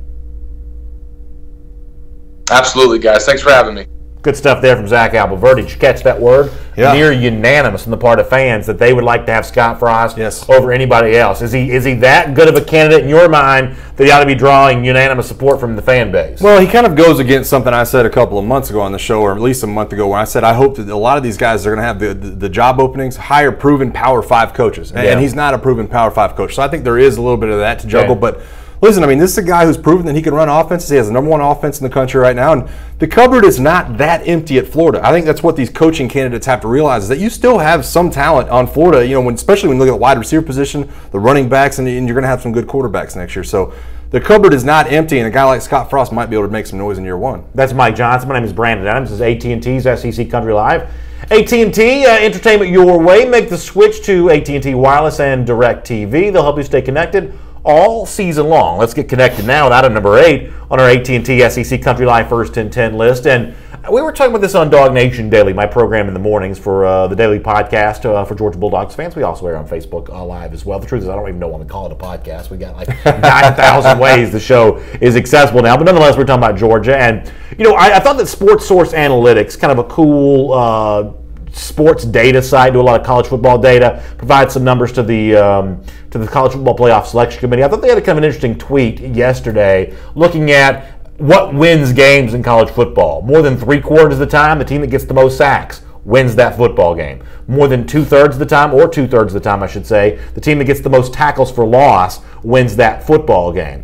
Absolutely, guys. Thanks for having me. Good stuff there from Zach Albaverde. Did you catch that word? Yeah. Near unanimous on the part of fans that they would like to have Scott Frost over anybody else. Is he that good of a candidate in your mind that he ought to be drawing unanimous support from the fan base? Well, he kind of goes against something I said a couple of months ago on the show, or at least a month ago, where I said I hope that a lot of these guys are going to have the job openings hire proven Power 5 coaches. And he's not a proven Power 5 coach. So I think there is a little bit of that to juggle, but listen, I mean, this is a guy who's proven that he can run offenses. He has the number one offense in the country right now, and the cupboard is not that empty at Florida. I think that's what these coaching candidates have to realize, is that you still have some talent on Florida, especially when you look at the wide receiver position, the running backs, and you're going to have some good quarterbacks next year. So the cupboard is not empty, and a guy like Scott Frost might be able to make some noise in year one. That's Mike Johnson. My name is Brandon Adams. This is AT&T's SEC Country Live. AT&T, entertainment your way. Make the switch to AT&T Wireless and DirecTV. They'll help you stay connected all season long. Let's get connected now with item number 8 on our AT&T SEC Country Live First and 10 list. And we were talking about this on Dog Nation Daily, my program in the mornings for the daily podcast for Georgia Bulldogs fans. We also air on Facebook Live as well. The truth is, I don't even know when to call it a podcast. We got like 9,000 ways the show is accessible now. But nonetheless, we're talking about Georgia. And, I thought that Sports Source Analytics, kind of a cool sports data site, do a lot of college football data, provide some numbers to the College Football Playoff Selection Committee. I thought they had a kind of an interesting tweet yesterday looking at what wins games in college football. More than 3/4 of the time, the team that gets the most sacks wins that football game. More than 2/3 of the time, or 2/3 of the time, I should say, the team that gets the most tackles for loss wins that football game.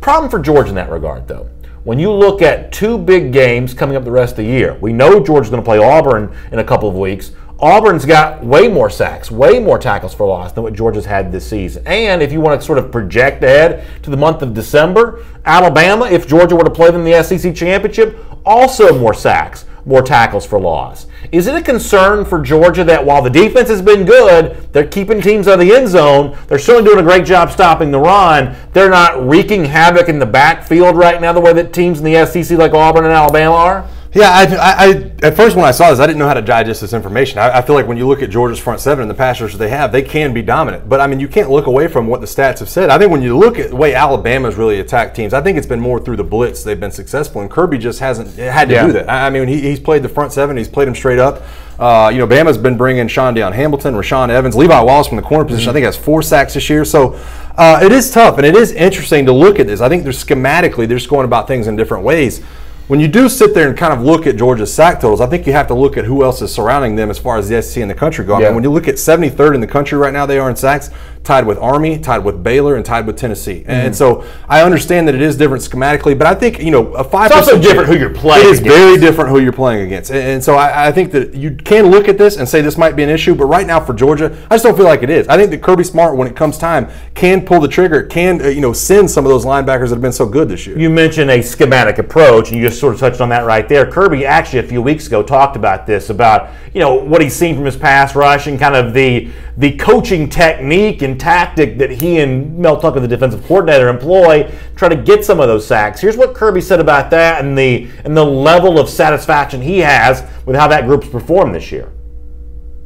Problem for Georgia in that regard, though. When you look at two big games coming up the rest of the year, we know Georgia's going to play Auburn in a couple of weeks. Auburn's got way more sacks, way more tackles for loss than what Georgia's had this season. And if you want to sort of project ahead to the month of December, Alabama, if Georgia were to play them in the SEC championship, also more sacks, more tackles for loss. Is it a concern for Georgia that while the defense has been good, they're keeping teams out of the end zone, they're certainly doing a great job stopping the run, they're not wreaking havoc in the backfield right now the way that teams in the SEC like Auburn and Alabama are? Yeah, I at first when I saw this, I didn't know how to digest this information. I feel like when you look at Georgia's front seven and the pass rushers they have, they can be dominant. But, I mean, you can't look away from what the stats have said. I think when you look at the way Alabama's really attacked teams, I think it's been more through the blitz they've been successful, and Kirby just hasn't had to do that. I mean, he's played the front seven. He's played them straight up. Bama's been bringing Sean Deion Hamilton, Rashaan Evans, Levi Wallace from the corner position. I think has 4 sacks this year. So it is tough, and it is interesting to look at this. I think they're schematically, they're just going about things in different ways. When you do sit there and kind of look at Georgia's sack totals, I think you have to look at who else is surrounding them as far as the SEC in the country go. I mean, when you look at 73rd in the country right now, they are in sacks, tied with Army, tied with Baylor, and tied with Tennessee. And so I understand that it is different schematically, but I think, a 5%. It's also different who you're playing against. It is very different who you're playing against. And so I think that you can look at this and say this might be an issue, but right now for Georgia, I just don't feel like it is. I think that Kirby Smart, when it comes time, can pull the trigger, can send some of those linebackers that have been so good this year. You mentioned a schematic approach, and you just sort of touched on that right there. Kirby actually a few weeks ago talked about this, about what he's seen from his pass rush and kind of the coaching technique and tactic that he and Mel Tucker, the defensive coordinator, employ try to get some of those sacks. Here's what Kirby said about that and the level of satisfaction he has with how that group's performed this year.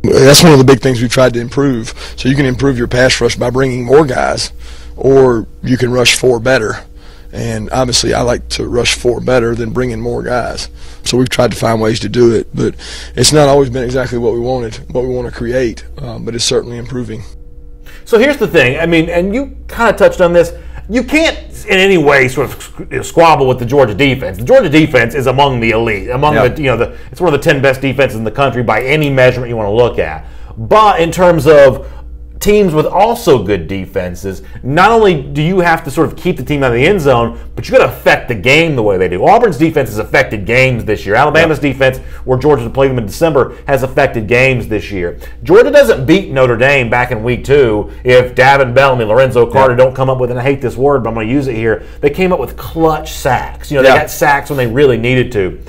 That's one of the big things we've tried to improve. So you can improve your pass rush by bringing more guys, or you can rush 4 better. And obviously I like to rush 4 better than bring in more guys. So we've tried to find ways to do it, but it's not always been exactly what we wanted, what we want to create, but it's certainly improving. So here's the thing, I mean, and you kind of touched on this, you can't in any way sort of squabble with the Georgia defense. The Georgia defense is among the elite, among it's one of the 10 best defenses in the country by any measurement you want to look at. But in terms of teams with also good defenses, not only do you have to sort of keep the team out of the end zone, but you got to affect the game the way they do. Auburn's defense has affected games this year. Alabama's defense, where Georgia played them in December, has affected games this year. Georgia doesn't beat Notre Dame back in week 2 if Davin Bellamy, Lorenzo Carter don't come up with, and I hate this word, but I'm going to use it here, they came up with clutch sacks. They got sacks when they really needed to.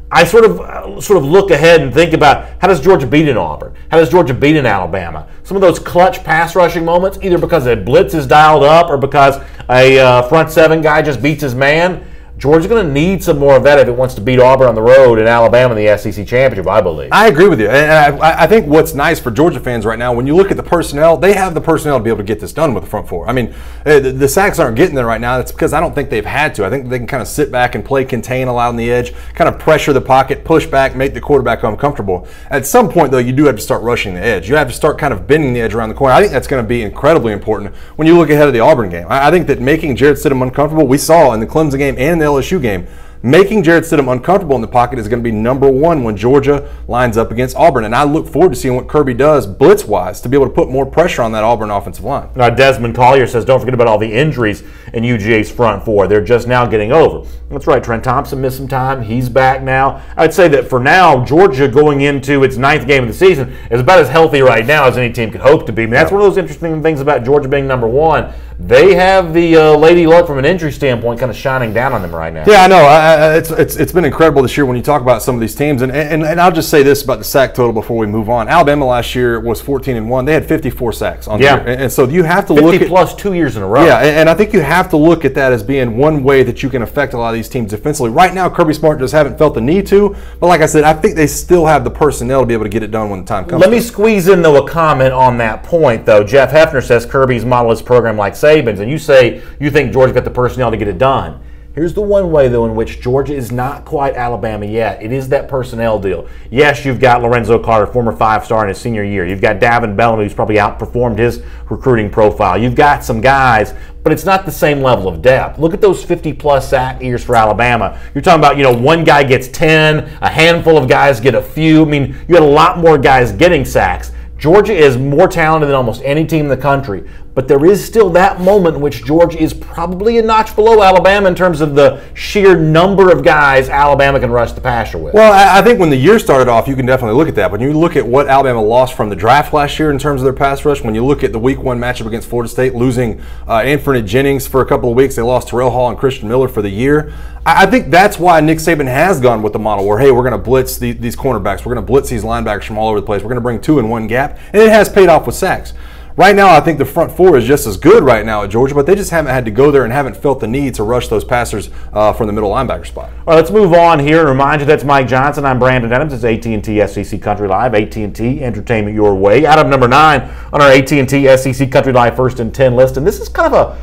I sort of look ahead and think about, how does Georgia beat in Auburn? How does Georgia beat in Alabama? Some of those clutch pass rushing moments, either because a blitz is dialed up or because a front 7 guy just beats his man. Georgia's going to need some more of that if it wants to beat Auburn on the road and Alabama in the SEC championship, I believe. I agree with you. And I think what's nice for Georgia fans right now, when you look at the personnel, they have the personnel to be able to get this done with the front 4. I mean, the sacks aren't getting there right now. That's because I don't think they've had to. I think they can kind of sit back and play contain a lot on the edge, kind of pressure the pocket, push back, make the quarterback uncomfortable. At some point, though, you do have to start rushing the edge. You have to start kind of bending the edge around the corner. I think that's going to be incredibly important when you look ahead of the Auburn game. I think that making Jarrett Stidham uncomfortable, we saw in the Clemson game and the LSU game, making Jarrett Stidham uncomfortable in the pocket is going to be number 1 when Georgia lines up against Auburn. And I look forward to seeing what Kirby does blitz-wise to be able to put more pressure on that Auburn offensive line. Now, Desmond Collier says, don't forget about all the injuries in UGA's front 4. They're just now getting over. That's right. Trent Thompson missed some time. He's back now. I'd say that for now, Georgia going into its 9th game of the season is about as healthy right now as any team could hope to be. I mean, that's one of those interesting things about Georgia being number 1. They have the Lady Luck from an injury standpoint kind of shining down on them right now. Yeah, I know. It's been incredible this year when you talk about some of these teams. And I'll just say this about the sack total before we move on. Alabama last year was 14-1. They had 54 sacks on the year. And so you have to look at 50 plus 2 years in a row. Yeah, and I think you have to look at that as being one way that you can affect a lot of these teams defensively. Right now, Kirby Smart just haven't felt the need to. But like I said, I think they still have the personnel to be able to get it done when the time comes. Let me squeeze in, though, a comment on that point, though. Jeff Hefner says Kirby's model his program like Saban's, and you say you think Georgia's got the personnel to get it done. Here's the one way, though, in which Georgia is not quite Alabama yet. It is that personnel deal. Yes, you've got Lorenzo Carter, former 5-star in his senior year. You've got Davin Bellamy, who's probably outperformed his recruiting profile. You've got some guys, but it's not the same level of depth. Look at those 50-plus sack years for Alabama. You're talking about, one guy gets 10, a handful of guys get a few. I mean, you had a lot more guys getting sacks. Georgia is more talented than almost any team in the country, but there is still that moment in which Georgia is probably a notch below Alabama in terms of the sheer number of guys Alabama can rush the passer with. Well, I think when the year started off, you can definitely look at that. When you look at what Alabama lost from the draft last year in terms of their pass rush, when you look at the Week 1 matchup against Florida State, losing Anfernee Jennings for a couple of weeks, they lost Terrell Hall and Christian Miller for the year. I think that's why Nick Saban has gone with the model where, hey, we're going to blitz these cornerbacks, we're going to blitz these linebackers from all over the place, we're going to bring 2 in 1 gap, and it has paid off with sacks. Right now, I think the front 4 is just as good right now at Georgia, but they just haven't had to go there and haven't felt the need to rush those passers from the middle linebacker spot. All right, let's move on here and remind you that's Mike Johnson. I'm Brandon Adams. It's AT&T SEC Country Live, AT&T Entertainment Your Way. Item number 9 on our AT&T SEC Country Live First and 10 list, and this is kind of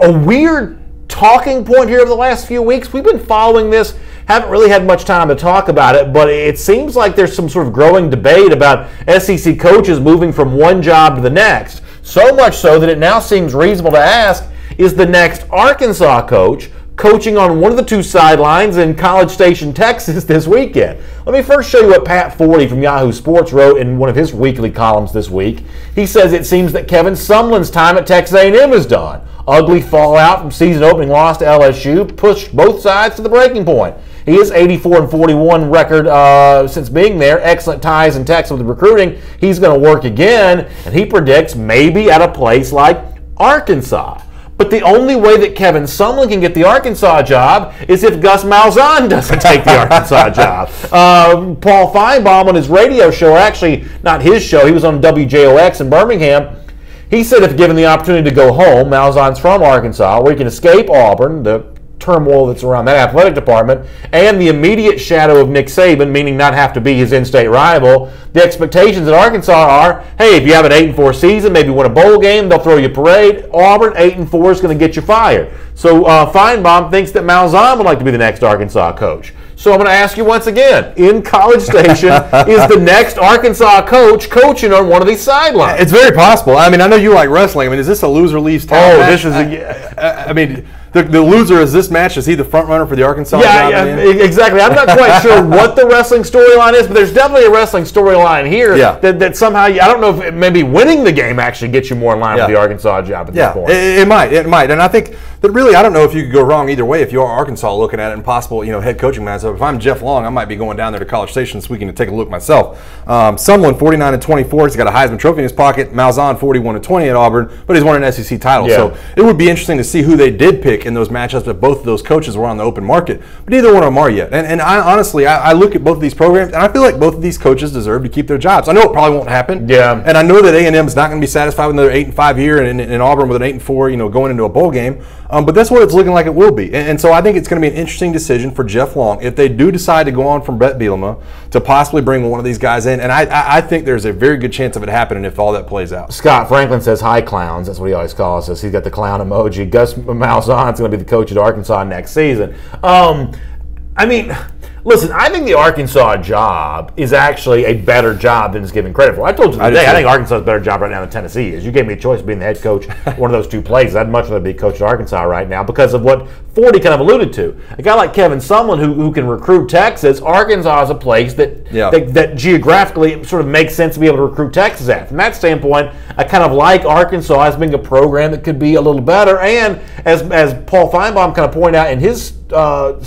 a weird talking point here over the last few weeks. We've been following this. Haven't really had much time to talk about it, but it seems like there's some sort of growing debate about SEC coaches moving from one job to the next. So much so that it now seems reasonable to ask, is the next Arkansas coach coaching on one of the 2 sidelines in College Station, Texas this weekend? Let me first show you what Pat Forty from Yahoo Sports wrote in one of his weekly columns this week. He says it seems that Kevin Sumlin's time at Texas A&M is done. Ugly fallout from season opening loss to LSU pushed both sides to the breaking point. He is 84-41 record since being there. Excellent ties in Texas with recruiting. He's going to work again, and he predicts maybe at a place like Arkansas. But the only way that Kevin Sumlin can get the Arkansas job is if Gus Malzahn doesn't take the Arkansas job. Paul Feinbaum on his radio show, or actually not his show, he was on WJOX in Birmingham. He said if given the opportunity to go home, Malzahn's from Arkansas, where he can escape Auburn, the turmoil that's around that athletic department, and the immediate shadow of Nick Saban, meaning not have to be his in-state rival. The expectations at Arkansas are, hey, if you have an 8-4 season, maybe win a bowl game, they'll throw you a parade. Auburn, 8-4 is going to get you fired. So Feinbaum thinks that Malzahn would like to be the next Arkansas coach. So I'm going to ask you once again, in College Station, is the next Arkansas coach coaching on one of these sidelines? It's very possible. I mean, I know you like wrestling. I mean, is this a loser leaves town match? This is I mean, the loser is this match. Is he the front runner for the Arkansas job? Yeah, exactly. I'm not quite sure what the wrestling storyline is, but there's definitely a wrestling storyline here that somehow, I don't know if maybe winning the game actually gets you more in line with the Arkansas job at this point. It might. And I think that really, I don't know if you could go wrong either way if you are Arkansas looking at it and possible, head coaching matchup. If I'm Jeff Long, I might be going down there to College Station this weekend to take a look myself. Someone 49-24, he's got a Heisman Trophy in his pocket. Malzahn 41-20 at Auburn, but he's won an SEC title. Yeah. So it would be interesting to see who they did pick in those matchups if both of those coaches were on the open market. But neither one of them are yet. And I honestly, I look at both of these programs, and I feel like both of these coaches deserve to keep their jobs. I know it probably won't happen. Yeah. And I know that A&M is not going to be satisfied with another 8-5 year and Auburn with an 8-4, going into a bowl game. But that's what it's looking like it will be. And so I think it's going to be an interesting decision for Jeff Long if they do decide to go on from Brett Bielema to possibly bring one of these guys in. And I think there's a very good chance of it happening if all that plays out. Scott Franklin says, hi, clowns. That's what he always calls us. He's got the clown emoji. Gus Malzahn's going to be the coach at Arkansas next season. I mean, listen, I think the Arkansas job is actually a better job than it's given credit for. I told you today, I think Arkansas is a better job right now than Tennessee is. You gave me a choice of being the head coach of one of those 2 places. I'd much rather be coach at Arkansas right now because of what Forty kind of alluded to. A guy like Kevin Sumlin who can recruit Texas, Arkansas is a place that geographically sort of makes sense to be able to recruit Texas at. From that standpoint, I kind of like Arkansas as being a program that could be a little better. And as Paul Feinbaum kind of pointed out in his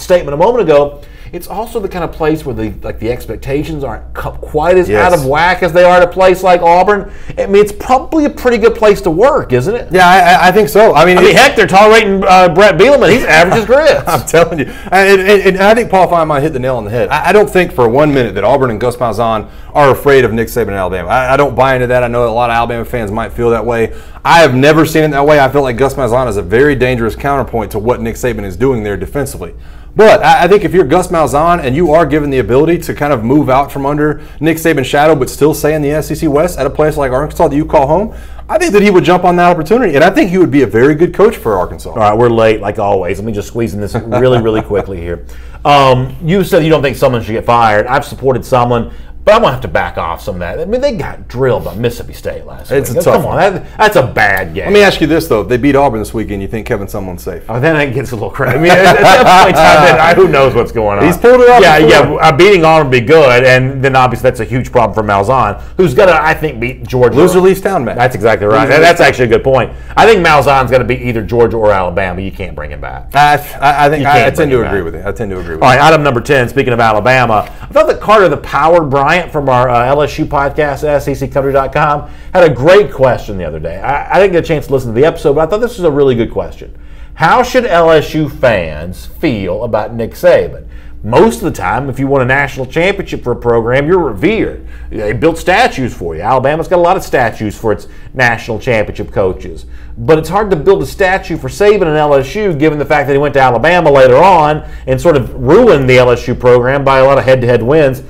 statement a moment ago, it's also the kind of place where the expectations aren't quite as out of whack as they are at a place like Auburn. I mean, it's probably a pretty good place to work, isn't it? Yeah, I think so. I mean, heck, they're tolerating Brett Bielema. He's average as grits. I'm telling you. And I think Paul Feinbaum hit the nail on the head. I don't think for 1 minute that Auburn and Gus Malzahn are afraid of Nick Saban in Alabama. I don't buy into that. I know that a lot of Alabama fans might feel that way. I have never seen it that way. I feel like Gus Malzahn is a very dangerous counterpoint to what Nick Saban is doing there defensively. But I think if you're Gus Malzahn and you are given the ability to kind of move out from under Nick Saban's shadow but still stay in the SEC West at a place like Arkansas that you call home, I think that he would jump on that opportunity. And I think he would be a very good coach for Arkansas. All right, we're late like always. Let me just squeeze in this really, really quickly here. You said you don't think someone should get fired. I've supported someone. But I'm going to have to back off some of that. I mean, they got drilled by Mississippi State last week. It's a tough one. That's a bad game. Let me ask you this, though. If they beat Auburn this weekend, you think Kevin Sumlin's safe? Oh, then it gets a little crazy. I mean, at that point in time, who knows what's going on? He's pulled it off. Yeah, beating Auburn would be good, and then obviously that's a huge problem for Malzahn, who's going to, I think, beat Georgia. Loser leaves town, man. That's exactly right. That's actually a good point. I think Malzahn's going to beat either Georgia or Alabama. You can't bring him back. I tend to agree with it. All right, item number 10, speaking of Alabama, I thought that Carter the Power Bryant from our LSU podcast at SECCountry.com had a great question the other day. I didn't get a chance to listen to the episode, but I thought this was a really good question. How should LSU fans feel about Nick Saban? Most of the time, if you won a national championship for a program, you're revered. They built statues for you. Alabama's got a lot of statues for its national championship coaches. But it's hard to build a statue for Saban and LSU given the fact that he went to Alabama later on and sort of ruined the LSU program by a lot of head-to-head wins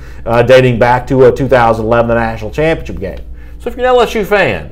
dating back to 2011, the national championship game. So if you're an LSU fan,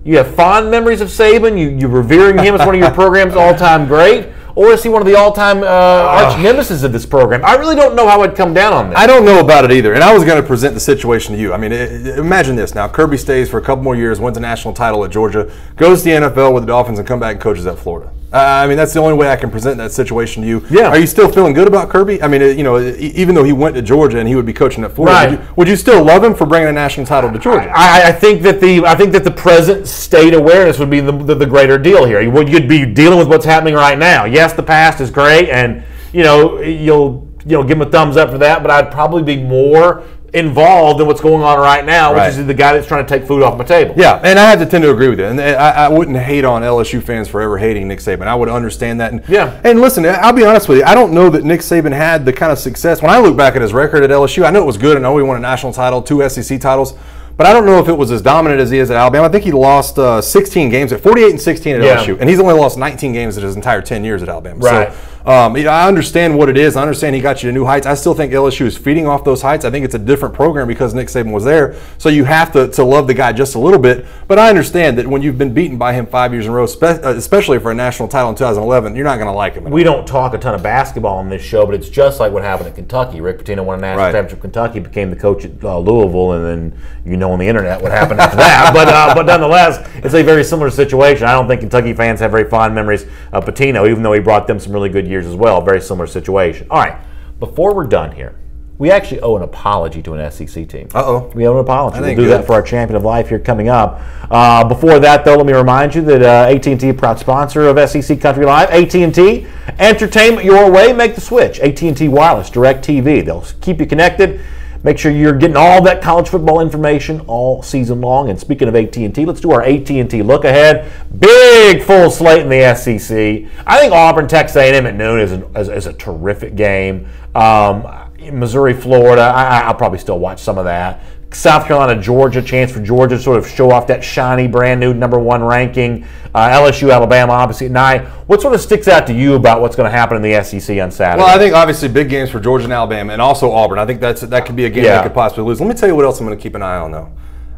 you have fond memories of Saban, you're revering him as one of your program's all-time great, or is he one of the all-time arch nemesis of this program? I really don't know how I'd come down on this. I don't know about it either, and I was going to present the situation to you. I mean, imagine this. Now, Kirby stays for a couple more years, wins a national title at Georgia, goes to the NFL with the Dolphins, and come back and coaches at Florida. I mean, that's the only way I can present that situation to you. Yeah. Are you still feeling good about Kirby? I mean, even though he went to Georgia and he would be coaching at Florida, right, would you still love him for bringing a national title to Georgia? I think that the present state awareness would be the greater deal here. You'd be dealing with what's happening right now. Yes, the past is great, and you'll give him a thumbs up for that. But I'd probably be more involved in what's going on right now, which is the guy that's trying to take food off my table. Yeah, and I have to tend to agree with you. And I wouldn't hate on LSU fans forever hating Nick Saban. I would understand that. And listen, I'll be honest with you. I don't know that Nick Saban had the kind of success. When I look back at his record at LSU, I know it was good. I know he won a national title, 2 SEC titles. But I don't know if it was as dominant as he is at Alabama. I think he lost 16 games at 48-16 at LSU, and he's only lost 19 games in his entire 10 years at Alabama. Right. So, I understand what it is. I understand he got you to new heights. I still think LSU is feeding off those heights. I think it's a different program because Nick Saban was there. So you have to love the guy just a little bit. But I understand that when you've been beaten by him 5 years in a row, especially for a national title in 2011, you're not going to like him. We don't talk a ton of basketball on this show, but it's just like what happened at Kentucky. Rick Pitino won a national championship at Kentucky, became the coach at Louisville, and then on the internet what happened after that. But nonetheless, it's a very similar situation. I don't think Kentucky fans have very fond memories of Pitino, even though he brought them some really good years as well. Very similar situation. All right, before we're done here, we actually owe an apology to an SEC team. Uh-oh. We owe an apology. We'll do that for our Champion of Life here coming up. Before that, though, let me remind you that AT&T, proud sponsor of SEC Country Live. AT&T, entertainment your way. Make the switch. AT&T Wireless, DirecTV. They'll keep you connected. Make sure you're getting all that college football information all season long. And speaking of AT&T, let's do our AT&T look ahead. Big full slate in the SEC. I think Auburn, Texas A&M at noon is a terrific game. Missouri, Florida, I'll probably still watch some of that. South Carolina, Georgia, chance for Georgia to sort of show off that shiny, brand new #1 ranking. LSU, Alabama, obviously at 9. What sort of sticks out to you about what's going to happen in the SEC on Saturday? Well, I think obviously big games for Georgia and Alabama, and also Auburn. I think that could be a game they could possibly lose. Let me tell you what else I'm going to keep an eye on, though.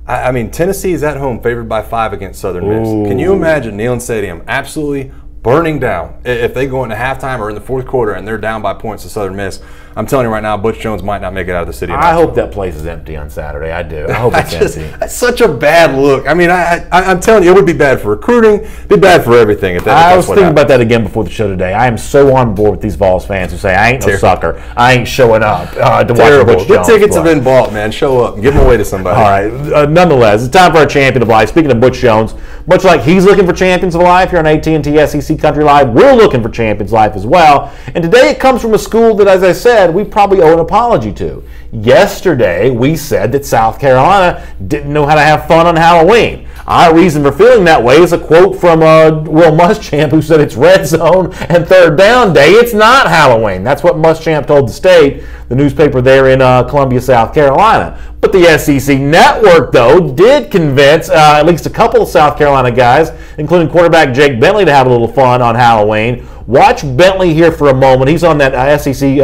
I mean, Tennessee is at home, favored by 5 against Southern Miss. Can you imagine Neyland Stadium absolutely burning down if they go into halftime or in the fourth quarter and they're down by points to Southern Miss? I'm telling you right now, Butch Jones might not make it out of the city. I hope that place is empty on Saturday. I do. I hope it's empty. That's such a bad look. I mean, I'm telling you, it would be bad for recruiting. It'd be bad for everything. I was thinking about that again before the show today. I am so on board with these Vols fans who say, I ain't no sucker. I ain't showing up to watch Butch Jones. The tickets have been bought, man. Show up and give them away to somebody. All right. Nonetheless, it's time for our Champion of Life. Speaking of Butch Jones, much like he's looking for Champions of Life here on AT&T SEC Country Live, we're looking for Champions of Life as well. And today it comes from a school that, as I said, we probably owe an apology to. Yesterday, we said that South Carolina didn't know how to have fun on Halloween. Our reason for feeling that way is a quote from Will Muschamp, who said it's red zone and third down day. It's not Halloween. That's what Muschamp told the State, the newspaper there in Columbia, South Carolina. But the SEC Network, though, did convince at least a couple of South Carolina guys, including quarterback Jake Bentley, to have a little fun on Halloween. Watch Bentley here for a moment. He's on that SEC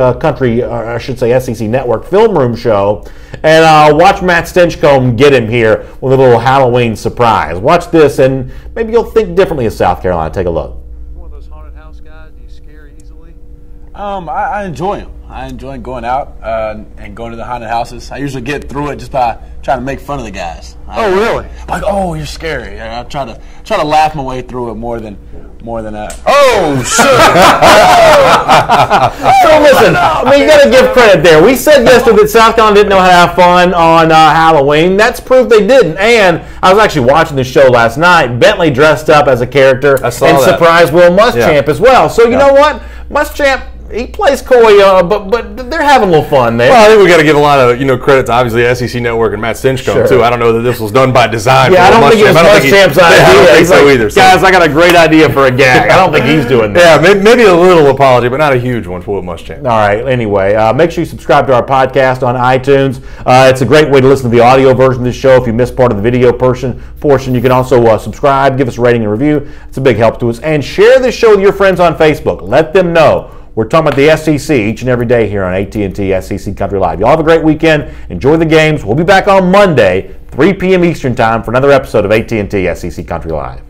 SEC Network Film Room show. And watch Matt Stinchcomb get him here with a little Halloween surprise. Watch this, and maybe you'll think differently of South Carolina. Take a look. One of those haunted house guys, do you scare easily? I enjoy them. I enjoy going out and going to the haunted houses. I usually get through it just by trying to make fun of the guys. Really? Like, oh, you're scary. And I try to laugh my way through it more than that. Oh, shit! So listen, I mean, you got to give credit there. We said yesterday that South Carolina didn't know how to have fun on Halloween. That's proof they didn't. And I was actually watching the show last night. Bentley dressed up as a character and surprised Will Muschamp as well. So you know what? Muschamp, he plays coy, but they're having a little fun there. Well, I think we got to give a lot of credit to obviously SEC Network and Matt Stinchcomb too. I don't know that this was done by design. Yeah, I don't think it was Muschamp's idea. I don't think so either. Guys, I got a great idea for a gag. I don't think he's doing that. Yeah, maybe a little apology, but not a huge one for Will Muschamp. All right. Anyway, make sure you subscribe to our podcast on iTunes. It's a great way to listen to the audio version of the show. If you missed part of the video portion, you can also subscribe, give us a rating and review. It's a big help to us. And share this show with your friends on Facebook. Let them know. We're talking about the SEC each and every day here on AT&T SEC Country Live. Y'all have a great weekend. Enjoy the games. We'll be back on Monday, 3 p.m. Eastern Time for another episode of AT&T SEC Country Live.